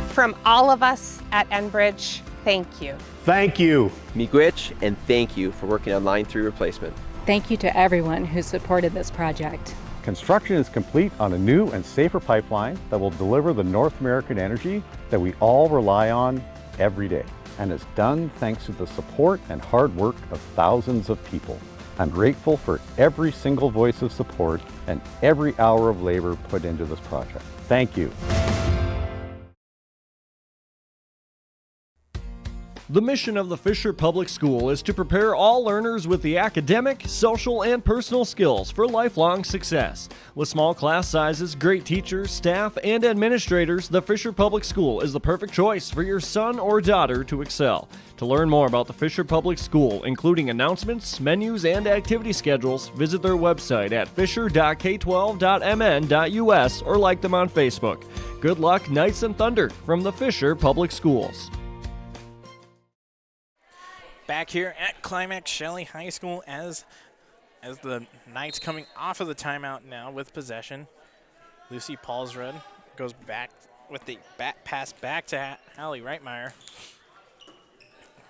[SPEAKER 17] From all of us at Enbridge, thank you.
[SPEAKER 18] Thank you. Miigwech, and thank you for working on Line 3 replacement.
[SPEAKER 19] Thank you to everyone who supported this project.
[SPEAKER 20] Construction is complete on a new and safer pipeline that will deliver the North American energy that we all rely on every day. And it's done thanks to the support and hard work of thousands of people. I'm grateful for every single voice of support and every hour of labor put into this project. Thank you.
[SPEAKER 6] The mission of the Fisher Public School is to prepare all learners with the academic, social, and personal skills for lifelong success. With small class sizes, great teachers, staff, and administrators, the Fisher Public School is the perfect choice for your son or daughter to excel. To learn more about the Fisher Public School, including announcements, menus, and activity schedules, visit their website at fisher.k12.mn.us or like them on Facebook. Good luck, Knights and Thunder, from the Fisher Public Schools.
[SPEAKER 5] Back here at Climax Shelley High School as the Knights coming off of the timeout now with possession. Lucy Paulsrud goes back with the pass back to Hallie Reitmeyer.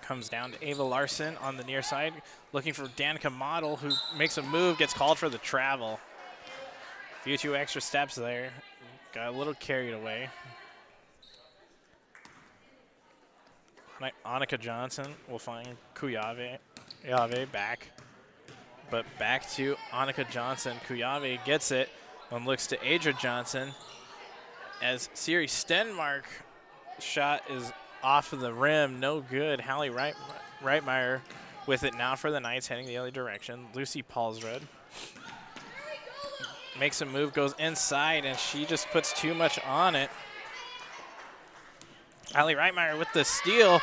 [SPEAKER 5] Comes down to Ava Larson on the near side, looking for Danica Model, who makes a move, gets called for the travel. A few extra steps there. Got a little carried away. Annika Johnson will find Kuyave back. But back to Annika Johnson. Kuyave gets it and looks to Adra Johnson as Siri Stenmark shot is off of the rim. No good. Hallie Reitmeyer with it now for the Knights heading the other direction. Lucy Paulsrud makes a move, goes inside, and she just puts too much on it. Hallie Reitmeyer with the steal,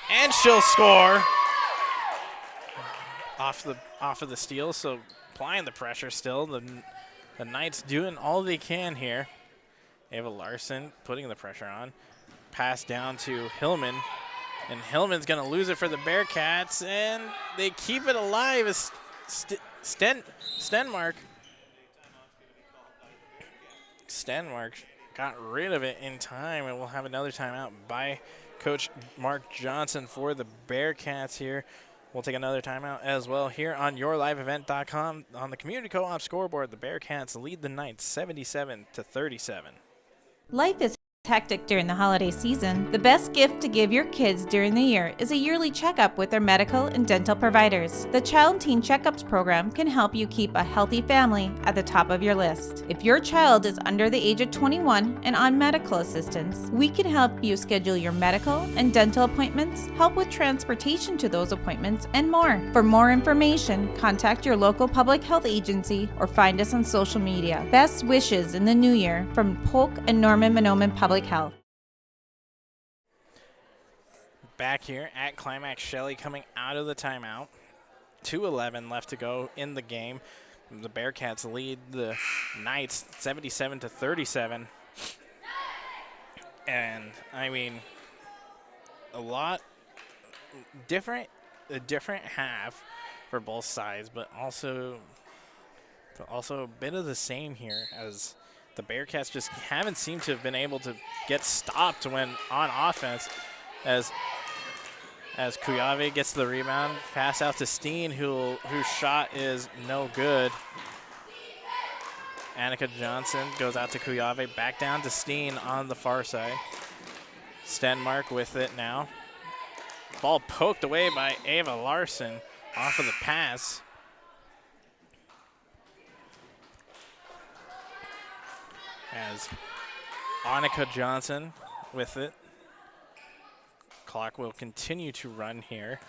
[SPEAKER 5] and she'll score off of the steal. So applying the pressure still. The Knights doing all they can here. Ava Larson putting the pressure on. Pass down to Hillman, and Hillman's going to lose it for the Bearcats, and they keep it alive as Stenmark got rid of it in time, and we'll have another timeout by Coach Mark Johnson for the Bearcats here. We'll take another timeout as well here on yourliveevent.com. On the Community Co-op scoreboard, the Bearcats lead the Knights 77-37.
[SPEAKER 21] Life is hectic during the holiday season, the best gift to give your kids during the year is a yearly checkup with their medical and dental providers. The Child and Teen Checkups program can help you keep a healthy family at the top of your list. If your child is under the age of 21 and on medical assistance, we can help you schedule your medical and dental appointments, help with transportation to those appointments, and more. For more information, contact your local public health agency or find us on social media. Best wishes in the new year from Polk and Norman Monoman Public Health.
[SPEAKER 5] Back here at Climax, Shelley coming out of the timeout. 2:11 left to go in the game. The Bearcats lead the Knights 77-37. And I mean, a different half for both sides, but also a bit of the same here, as the Bearcats just haven't seemed to have been able to get stopped when on offense, as Kuyave gets the rebound, pass out to Steen, whose shot is no good. Annika Johnson goes out to Kuyave, back down to Steen on the far side. Stenmark with it now. Ball poked away by Ava Larson off of the pass. As Annika Johnson with it. Clock will continue to run here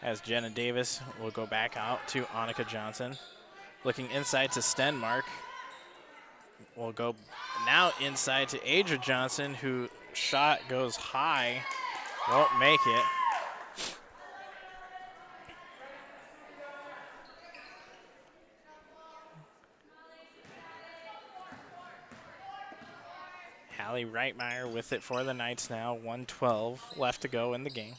[SPEAKER 5] as Jenna Davis will go back out to Annika Johnson. Looking inside to Stenmark. Will go now inside to Adria Johnson, who shot goes high, won't make it. Hallie Reitmeyer with it for the Knights now. 1:12 left to go in the game.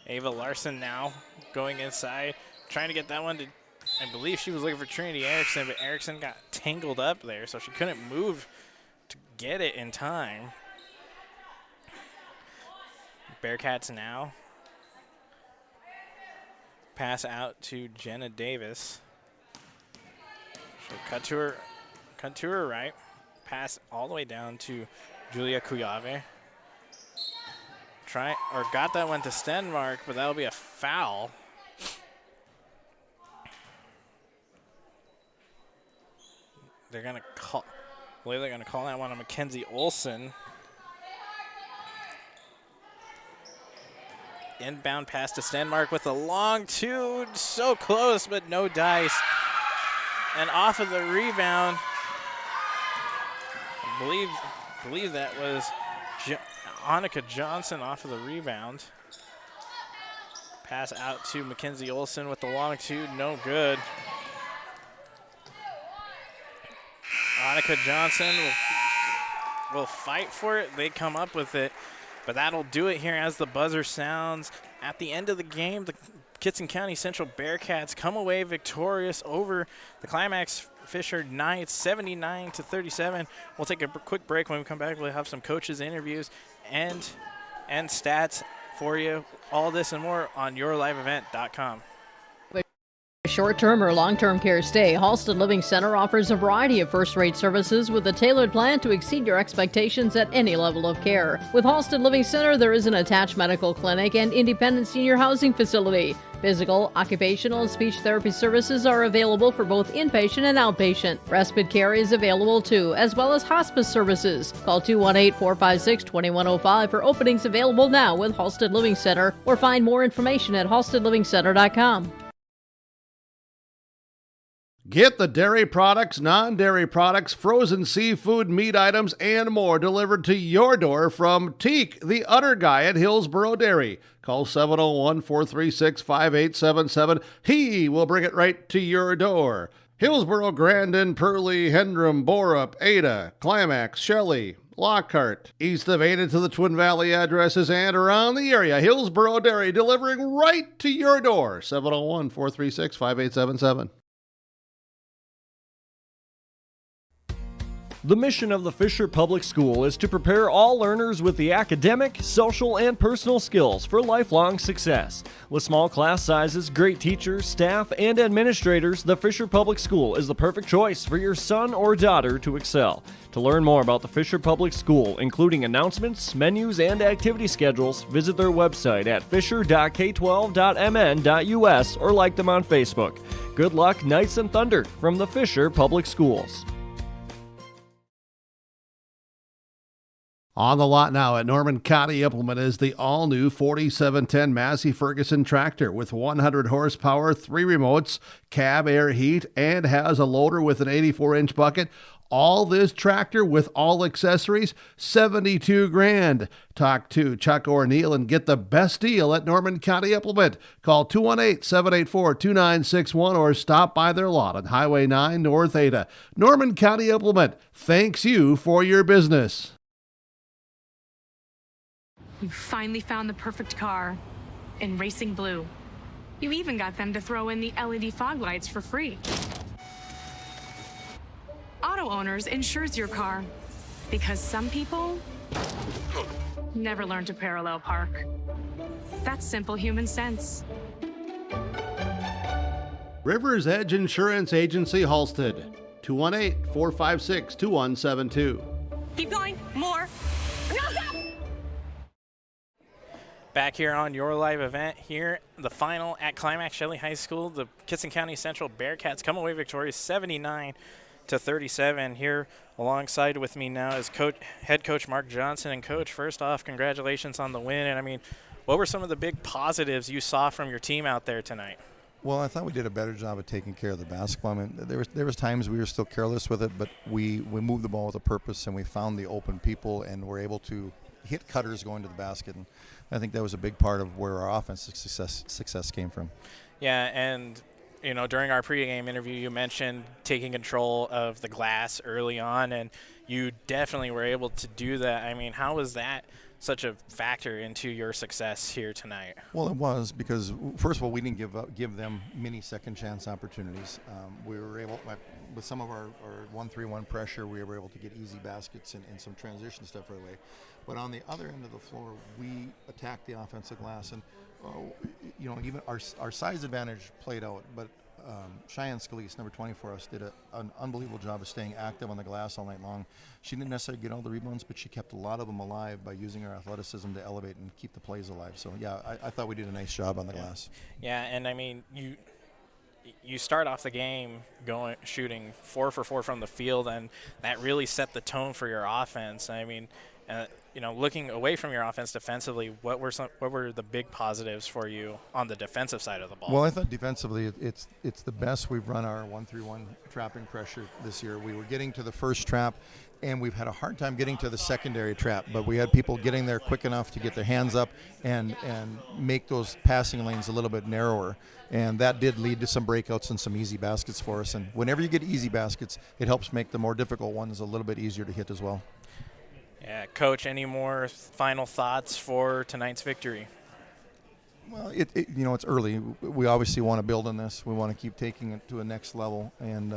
[SPEAKER 5] Ava Larson now going inside, trying to get that one to, I believe she was looking for Trinity Erickson, but Erickson got tangled up there, so she couldn't move to get it in time. Bearcats now pass out to Jenna Davis. She'll cut to her right, pass all the way down to Julia Kuyave. Got that one to Stenmark, but that'll be a foul. They're gonna call that one on Mackenzie Olson. Inbound pass to Stenmark with a long two, so close, but no dice. And off of the rebound, I believe that was Annika Johnson off of the rebound. Pass out to Mackenzie Olson with the long two, no good. Annika Johnson will fight for it. They come up with it, but that'll do it here as the buzzer sounds. At the end of the game, the Kitson County Central Bearcats come away victorious over the Climax-Fisher Knights, 79-37. We'll take a quick break. When we come back, we'll have some coaches' interviews and stats for you. All this and more on yourliveevent.com.
[SPEAKER 22] Short-term or long-term care stay, Halsted Living Center offers a variety of first-rate services with a tailored plan to exceed your expectations at any level of care. With Halsted Living Center, there is an attached medical clinic and independent senior housing facility. Physical, occupational, and speech therapy services are available for both inpatient and outpatient. Respite care is available too, as well as hospice services. Call 218-456-2105 for openings available now with Halsted Living Center, or find more information at halstedlivingcenter.com.
[SPEAKER 2] Get the dairy products, non-dairy products, frozen seafood, meat items, and more delivered to your door from Teak, the Udder Guy at Hillsboro Dairy. Call 701-436-5877. He will bring it right to your door. Hillsboro, Grandin, Purley, Hendrum, Borup, Ada, Climax, Shelley, Lockhart, east of Ada to the Twin Valley addresses and around the area. Hillsboro Dairy delivering right to your door. 701-436-5877.
[SPEAKER 6] The mission of the Fisher Public School is to prepare all learners with the academic, social, and personal skills for lifelong success. With small class sizes, great teachers, staff, and administrators, the Fisher Public School is the perfect choice for your son or daughter to excel. To learn more about the Fisher Public School, including announcements, menus, and activity schedules, visit their website at fisher.k12.mn.us or like them on Facebook. Good luck, Knights and Thunder, from the Fisher Public Schools.
[SPEAKER 2] On the lot now at Norman County Implement is the all-new 4710 Massey Ferguson tractor with 100 horsepower, 3 remotes, cab air heat, and has a loader with an 84-inch bucket. All this tractor with all accessories, $72,000. Talk to Chuck or Neil and get the best deal at Norman County Implement. Call 218-784-2961 or stop by their lot on Highway 9 North Ada. Norman County Implement thanks you for your business.
[SPEAKER 7] You finally found the perfect car in Racing Blue. You even got them to throw in the LED fog lights for free. Auto Owners insures your car because some people never learn to parallel park. That's simple human sense.
[SPEAKER 2] River's Edge Insurance Agency, Halstead. 218-456-2172.
[SPEAKER 1] Keep going. More. No, stop!
[SPEAKER 5] Back here on your live event here, the final at Climax-Shelley High School. The Kittson County Central Bearcats come away victorious 79-37. Here alongside with me now is head coach Mark Johnson. And coach, first off, congratulations on the win. And I mean, what were some of the big positives you saw from your team out there tonight?
[SPEAKER 8] Well, I thought we did a better job of taking care of the basketball. I mean, there was times we were still careless with it, but we moved the ball with a purpose, and we found the open people, and were able to hit cutters going to the basket. And I think that was a big part of where our offensive success came from.
[SPEAKER 5] Yeah, and you know, during our pregame interview, you mentioned taking control of the glass early on, and you definitely were able to do that. I mean, how was that such a factor into your success here tonight?
[SPEAKER 8] Well, it was because, first of all, we didn't give them many second chance opportunities. We were able, with some of our 1-3-1 pressure, we were able to get easy baskets and some transition stuff right away. But on the other end of the floor, we attacked the offensive glass, and you know, even our size advantage played out. But Cheyenne Scalise, number 20 for us, did an unbelievable job of staying active on the glass all night long. She didn't necessarily get all the rebounds, but she kept a lot of them alive by using her athleticism to elevate and keep the plays alive. So yeah, I thought we did a nice job on the glass.
[SPEAKER 5] Yeah, and I mean, you start off the game shooting 4 for 4 from the field, and that really set the tone for your offense. I mean, you know, looking away from your offense defensively, what were the big positives for you on the defensive side of the ball?
[SPEAKER 8] Well, I thought defensively it's the best we've run our 1-3-1 trapping pressure this year. We were getting to the first trap, and we've had a hard time getting to the secondary trap, but we had people getting there quick enough to get their hands up and make those passing lanes a little bit narrower. And that did lead to some breakouts and some easy baskets for us. And whenever you get easy baskets, it helps make the more difficult ones a little bit easier to hit as well.
[SPEAKER 5] Yeah, Coach, any more final thoughts for tonight's victory?
[SPEAKER 8] Well, you know, it's early. We obviously want to build on this. We want to keep taking it to a next level, and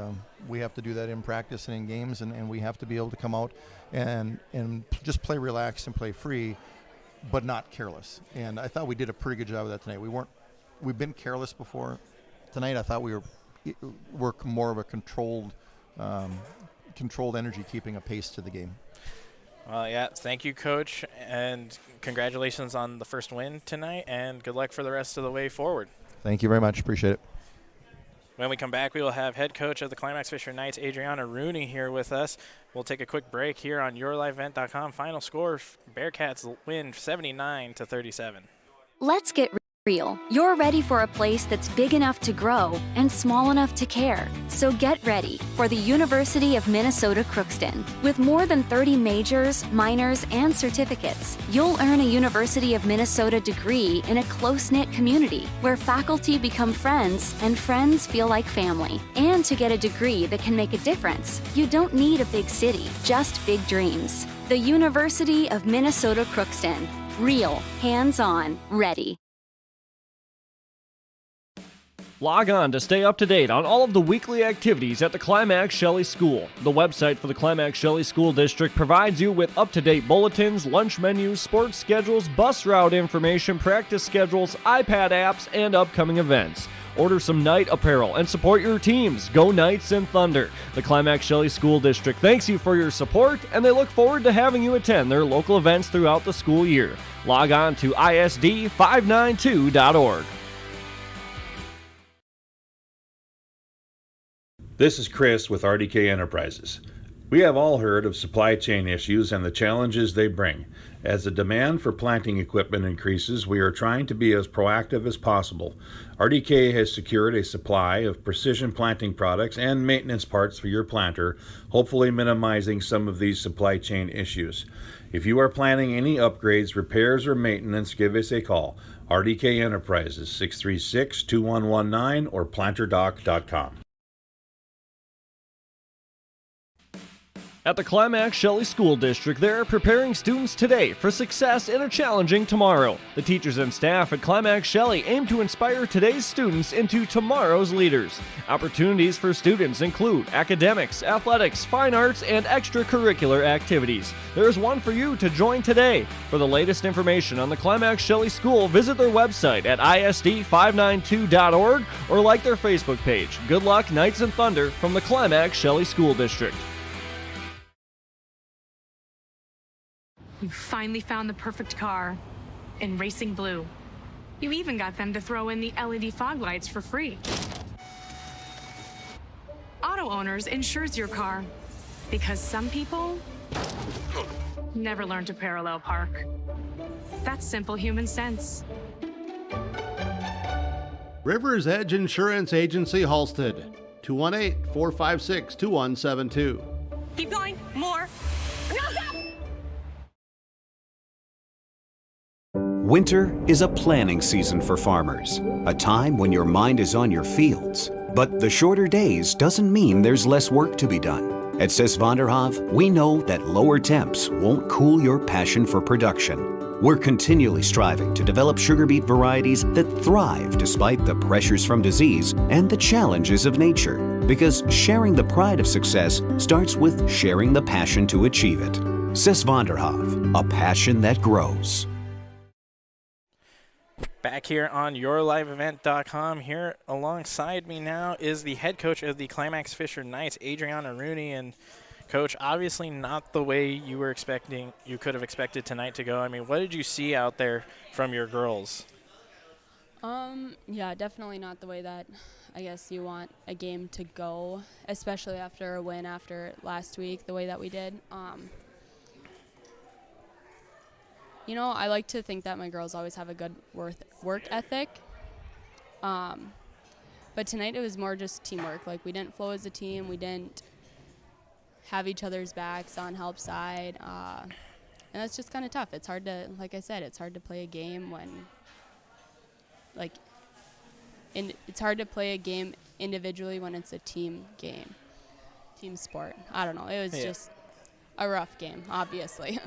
[SPEAKER 8] we have to do that in practice and in games, and we have to be able to come out and just play relaxed and play free, but not careless. And I thought we did a pretty good job of that tonight. We've been careless before. Tonight, I thought we were more of a controlled energy, keeping a pace to the game.
[SPEAKER 5] Well, yeah, thank you, Coach, and congratulations on the first win tonight, and good luck for the rest of the way forward.
[SPEAKER 8] Thank you very much. Appreciate it.
[SPEAKER 5] When we come back, we will have head coach of the Climax-Fisher Knights, Adriana Rooney, here with us. We'll take a quick break here on YourLiveEvent.com. Final score, Bearcats win 79-37.
[SPEAKER 3] Let's get real. You're ready for a place that's big enough to grow and small enough to care. So get ready for the University of Minnesota Crookston. With more than 30 majors, minors, and certificates, you'll earn a University of Minnesota degree in a close-knit community where faculty become friends and friends feel like family. And to get a degree that can make a difference, you don't need a big city, just big dreams. The University of Minnesota Crookston. Real, hands-on, ready.
[SPEAKER 6] Log on to stay up to date on all of the weekly activities at the Climax-Shelley School. The website for the Climax-Shelley School District provides you with up-to-date bulletins, lunch menus, sports schedules, bus route information, practice schedules, iPad apps, and upcoming events. Order some night apparel and support your teams. Go Knights and Thunder. The Climax-Shelley School District thanks you for your support, and they look forward to having you attend their local events throughout the school year. Log on to isd592.org.
[SPEAKER 16] This is Chris with RDK Enterprises. We have all heard of supply chain issues and the challenges they bring. As the demand for planting equipment increases, we are trying to be as proactive as possible. RDK has secured a supply of precision planting products and maintenance parts for your planter, hopefully minimizing some of these supply chain issues. If you are planning any upgrades, repairs, or maintenance, give us a call. RDK Enterprises, 636-2119 or planterdoc.com.
[SPEAKER 6] At the Climax-Shelley School District, they're preparing students today for success in a challenging tomorrow. The teachers and staff at Climax-Shelley aim to inspire today's students into tomorrow's leaders. Opportunities for students include academics, athletics, fine arts, and extracurricular activities. There is one for you to join today. For the latest information on the Climax-Shelley School, visit their website at isd592.org or like their Facebook page. Good luck, Knights and Thunder, from the Climax-Shelley School District.
[SPEAKER 7] You finally found the perfect car in racing blue. You even got them to throw in the LED fog lights for free. Auto Owners insures your car because some people never learn to parallel park. That's simple human sense.
[SPEAKER 2] River's Edge Insurance Agency, Halstead, 218-456-2172.
[SPEAKER 1] Keep going. More. No, stop!
[SPEAKER 4] Winter is a planning season for farmers, a time when your mind is on your fields. But the shorter days doesn't mean there's less work to be done. At Sis van der Haaf, we know that lower temps won't cool your passion for production. We're continually striving to develop sugar beet varieties that thrive despite the pressures from disease and the challenges of nature. Because sharing the pride of success starts with sharing the passion to achieve it. Sis van der Haaf, a passion that grows.
[SPEAKER 5] Back here on yourliveevent.com. Here alongside me now is the head coach of the Climax-Fisher Knights, Adriana Rooney. And Coach, obviously not the way you could have expected tonight to go. I mean, what did you see out there from your girls?
[SPEAKER 9] Yeah, definitely not the way that I guess you want a game to go, especially after a win after last week, the way that we did. You know, I like to think that my girls always have a good work ethic. But tonight it was more just teamwork. Like, we didn't flow as a team. We didn't have each other's backs on help side. And that's just kind of tough. It's hard to, like I said, it's hard to play a game when, it's hard to play a game individually when it's a team game, team sport. I don't know. It was just a rough game, obviously.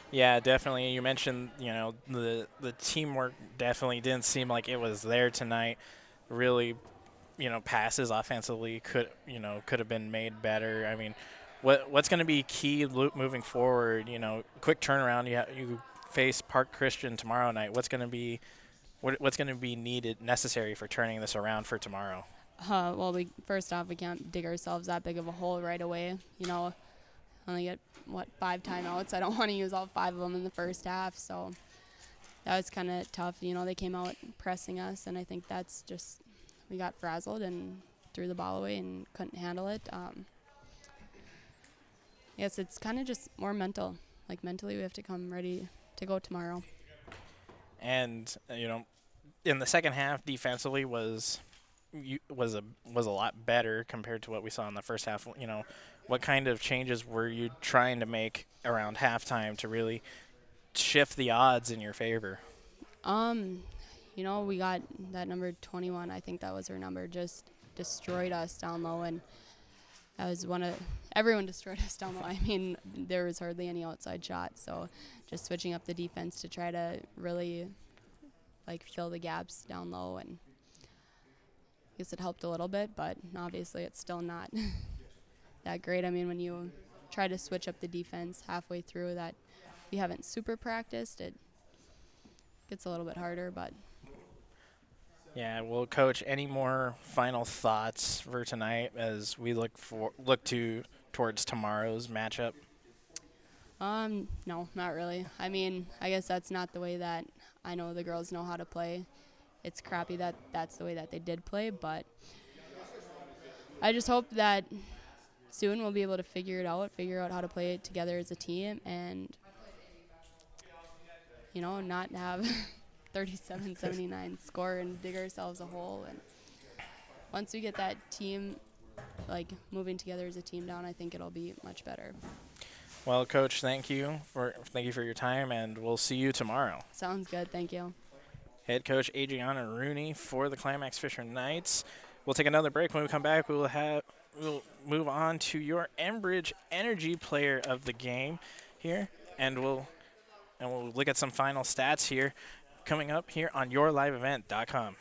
[SPEAKER 5] Yeah, definitely. You mentioned, the teamwork definitely didn't seem like it was there tonight. Really, passes offensively could have been made better. I mean, what's going to be key moving forward? Quick turnaround. You face Park Christian tomorrow night. What's going to be necessary for turning this around for tomorrow?
[SPEAKER 9] Well, first off, we can't dig ourselves that big of a hole right away. Only get 5 timeouts. I don't want to use all 5 of them in the first half, so that was kind of tough. They came out pressing us, and I think that's just, we got frazzled and threw the ball away and couldn't handle it. Yes, it's kind of just more mental. Like, mentally we have to come ready to go tomorrow.
[SPEAKER 5] And in the second half, defensively was a lot better compared to what we saw in the first half. What kind of changes were you trying to make around halftime to really shift the odds in your favor?
[SPEAKER 9] We got that number 21. I think that was her number. Just destroyed us down low, and that was everyone destroyed us down low. I mean, there was hardly any outside shots, so just switching up the defense to try to really fill the gaps down low. And guess it helped a little bit, but obviously it's still not that great. I mean, when you try to switch up the defense halfway through that you haven't super practiced, it gets a little bit harder, but.
[SPEAKER 5] Yeah, well, Coach, any more final thoughts for tonight as we look towards tomorrow's matchup?
[SPEAKER 9] No, not really. I mean, I guess that's not the way that I know the girls know how to play. It's crappy that that's the way that they did play, but I just hope that soon we'll be able to figure out how to play it together as a team and, not have 37-79 score and dig ourselves a hole. And once we get that team, moving together as a team down, I think it'll be much better.
[SPEAKER 5] Well, Coach, thank you for your time, and we'll see you tomorrow.
[SPEAKER 9] Sounds good. Thank you.
[SPEAKER 5] Head coach Adriana Rooney for the Climax-Fisher Knights. We'll take another break. When we come back, we'll move on to your Enbridge Energy Player of the Game here, and we'll look at some final stats here coming up here on yourliveevent.com.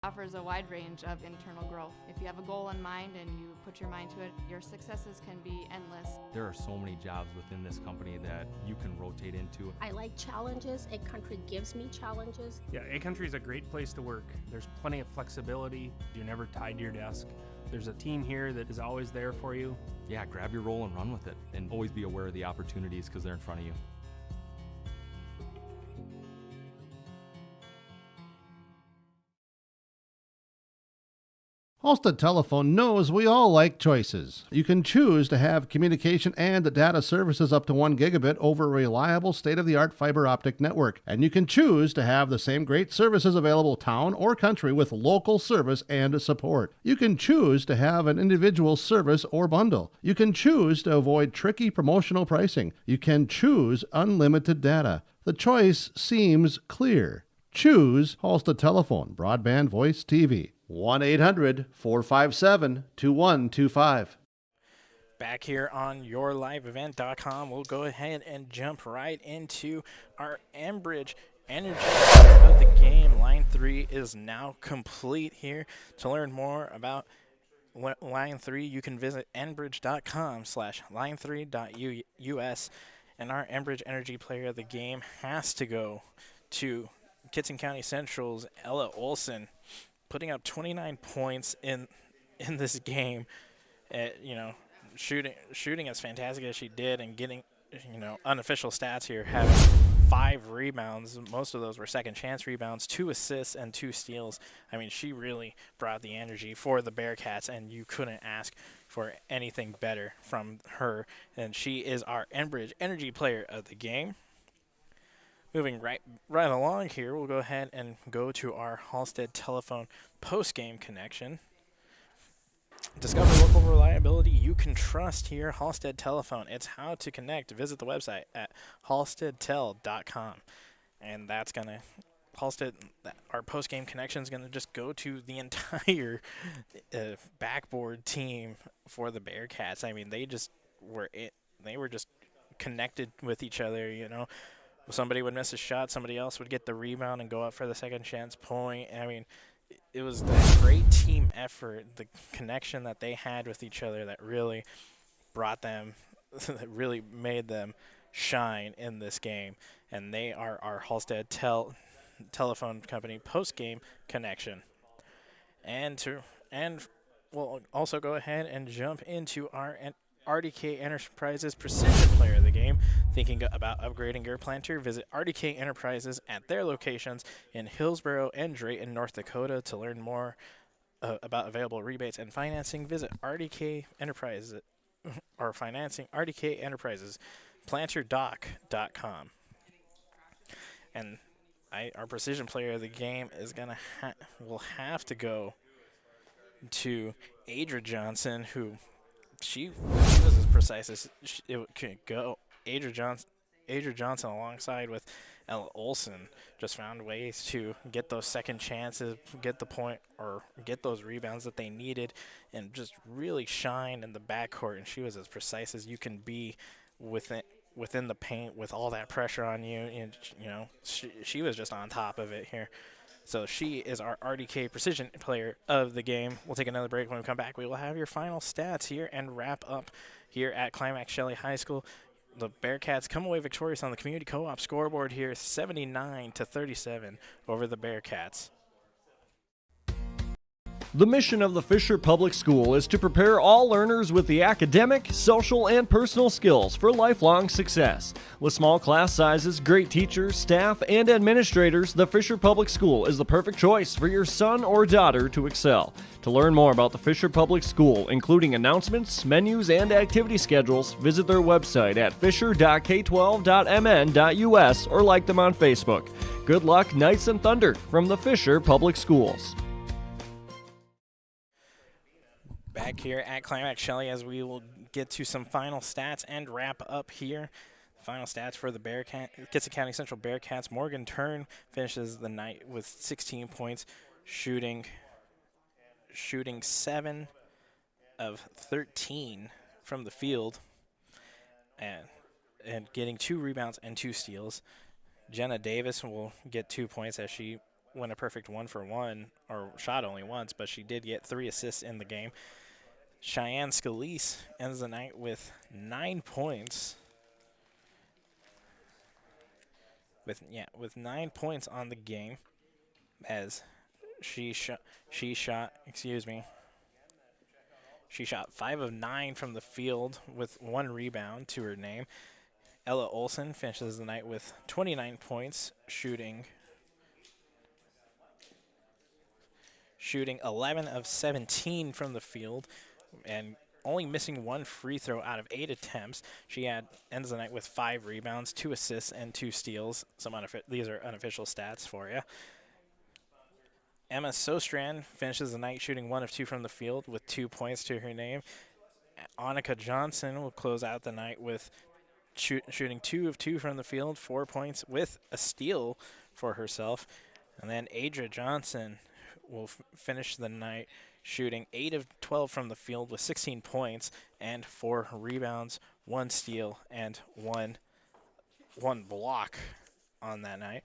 [SPEAKER 13] Offers a wide range of internal growth. If you have a goal in mind and you put your mind to it, your successes can be endless.
[SPEAKER 10] There are so many jobs within this company that you can rotate into.
[SPEAKER 11] I like challenges. A Country gives me challenges.
[SPEAKER 12] Yeah, A Country is a great place to work. There's plenty of flexibility. You're never tied to your desk. There's a team here that is always there for you.
[SPEAKER 10] Yeah, grab your role and run with it. And always be aware of the opportunities because they're in front of you.
[SPEAKER 2] Halstead Telephone knows we all like choices. You can choose to have communication and data services up to 1 gigabit over a reliable state-of-the-art fiber optic network. And you can choose to have the same great services available town or country with local service and support. You can choose to have an individual service or bundle. You can choose to avoid tricky promotional pricing. You can choose unlimited data. The choice seems clear. Choose Halstead Telephone, broadband voice TV. 1-800-457-2125.
[SPEAKER 5] Back here on yourliveevent.com, we'll go ahead and jump right into our Enbridge Energy of the Game. Line 3 is now complete here. To learn more about Line 3, you can visit enbridge.com/line3.us. And our Enbridge Energy Player of the Game has to go to Kittson County Central's Ella Olson, putting up 29 points in this game. Shooting as fantastic as she did and getting, unofficial stats here, having 5 rebounds. Most of those were second chance rebounds, 2 assists and 2 steals. I mean, she really brought the energy for the Bearcats, and you couldn't ask for anything better from her. And she is our Enbridge Energy Player of the Game. Moving right along here, we'll go ahead and go to our Halstead Telephone post-game connection. Discover local reliability you can trust here, Halstead Telephone. It's how to connect. Visit the website at halsteadtel.com. And that's going to, our post-game connection is going to just go to the entire backboard team for the Bearcats. I mean, they were just connected with each other, Somebody would miss a shot, somebody else would get the rebound and go up for the second chance point. I mean, it was the great team effort, the connection that they had with each other that really brought them, that really made them shine in this game. And they are our Halstead Telephone Company post-game connection. And we'll also go ahead and jump into our RDK Enterprises Precision Player of the Game. Thinking about upgrading your planter? Visit RDK Enterprises at their locations in Hillsboro and Drayton, North Dakota. To learn more about available rebates and financing, visit RDK Enterprises or financing RDK Enterprises, planterdoc.com. And our Precision Player of the Game is will have to go to Adra Johnson, who she was as precise as it could go. Adra Johnson alongside with Ella Olson just found ways to get those second chances, get the point, or get those rebounds that they needed, and just really shine in the backcourt. And she was as precise as you can be within the paint with all that pressure on you. And she was just on top of it here. So she is our RDK Precision Player of the game. We'll take another break. When we come back, we will have your final stats here and wrap up here at Climax-Shelley High School. The Bearcats come away victorious on the community co-op scoreboard here, 79-37 over the Bearcats.
[SPEAKER 6] The mission of the Fisher Public School is to prepare all learners with the academic, social, and personal skills for lifelong success. With small class sizes, great teachers, staff, and administrators, the Fisher Public School is the perfect choice for your son or daughter to excel. To learn more about the Fisher Public School, including announcements, menus, and activity schedules, visit their website at fisher.k12.mn.us or like them on Facebook. Good luck, Knights and Thunder, from the Fisher Public Schools.
[SPEAKER 5] Back here at Climax-Shelley as we will get to some final stats and wrap up here. Final stats for the Kitson County Central Bearcats. Morgan Turn finishes the night with 16 points, shooting 7 of 13 from the field and getting 2 rebounds and 2 steals. Jenna Davis will get 2 points as she went a perfect 1-for-1, or shot only once, but she did get 3 assists in the game. Cheyenne Scalise ends the night with 9 points. With 9 points on the game, as she shot 5 of 9 from the field with 1 rebound to her name. Ella Olson finishes the night with 29 points, shooting 11 of 17 from the field, and only missing 1 free throw out of 8 attempts. She ends the night with 5 rebounds, 2 assists, and 2 steals. These are unofficial stats for you. Emma Sostrand finishes the night shooting 1 of 2 from the field with 2 points to her name. Annika Johnson will close out the night with shooting 2 of 2 from the field, 4 points with a steal for herself. And then Adria Johnson will finish the night shooting 8 of 12 from the field with 16 points and 4 rebounds, 1 steal, and one block on that night.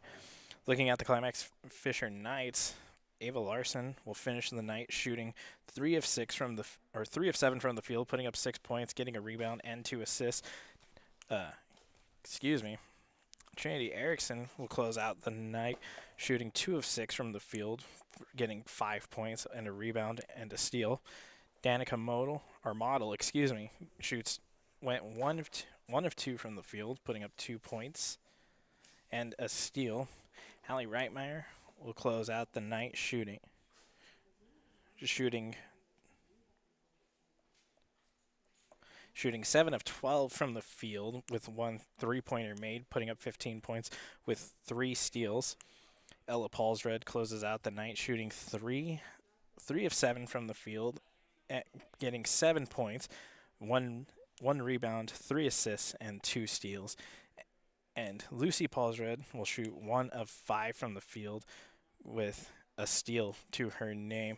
[SPEAKER 5] Looking at the Climax-Fisher Knights, Ava Larson will finish the night shooting 3 of 7 from the field, putting up 6 points, getting a rebound and 2 assists. Trinity Erickson will close out the night shooting 2 of 6 from the field, getting 5 points and a rebound and a steal. Danica Model went 1 of 2 from the field, putting up 2 points and a steal. Hallie Reitmeyer will close out the night shooting 7 of 12 from the field with 1 3-pointer made, putting up 15 points with 3 steals. Ella Paulsred closes out the night shooting 3 of 7 from the field, getting 7 points, 1 rebound, 3 assists, and 2 steals. And Lucy Paulsred will shoot 1 of 5 from the field with a steal to her name,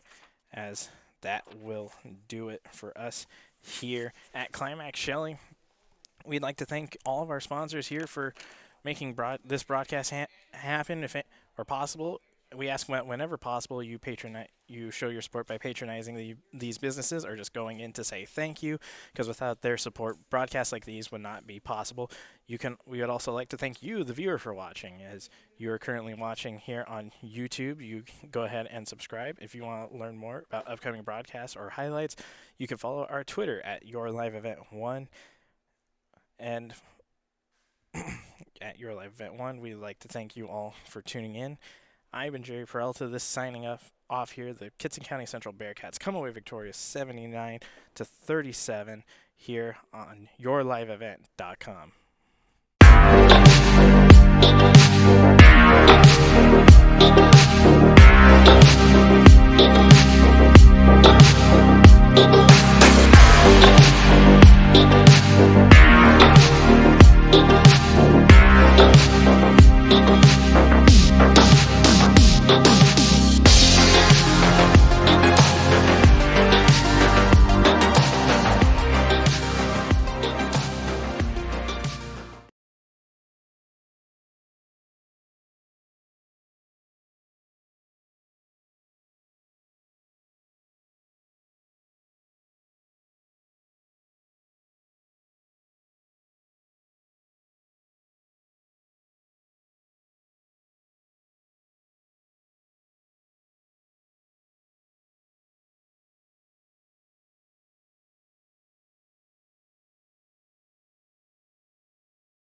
[SPEAKER 5] as that will do it for us here at Climax-Shelley. We'd like to thank all of our sponsors here for making this broadcast happen, if it or possible. We ask whenever possible you show your support by patronizing these businesses or just going in to say thank you, because without their support, broadcasts like these would not be possible. We would also like to thank you, the viewer, for watching. As you are currently watching here on YouTube, you go ahead and subscribe. If you want to learn more about upcoming broadcasts or highlights, you can follow our Twitter at YourLiveEvent1. And at YourLiveEvent1, we'd like to thank you all for tuning in. I've been Jerry Peralta. This signing off here. The Kitson County Central Bearcats come away victorious 79-37 here on YourLiveEvent.com.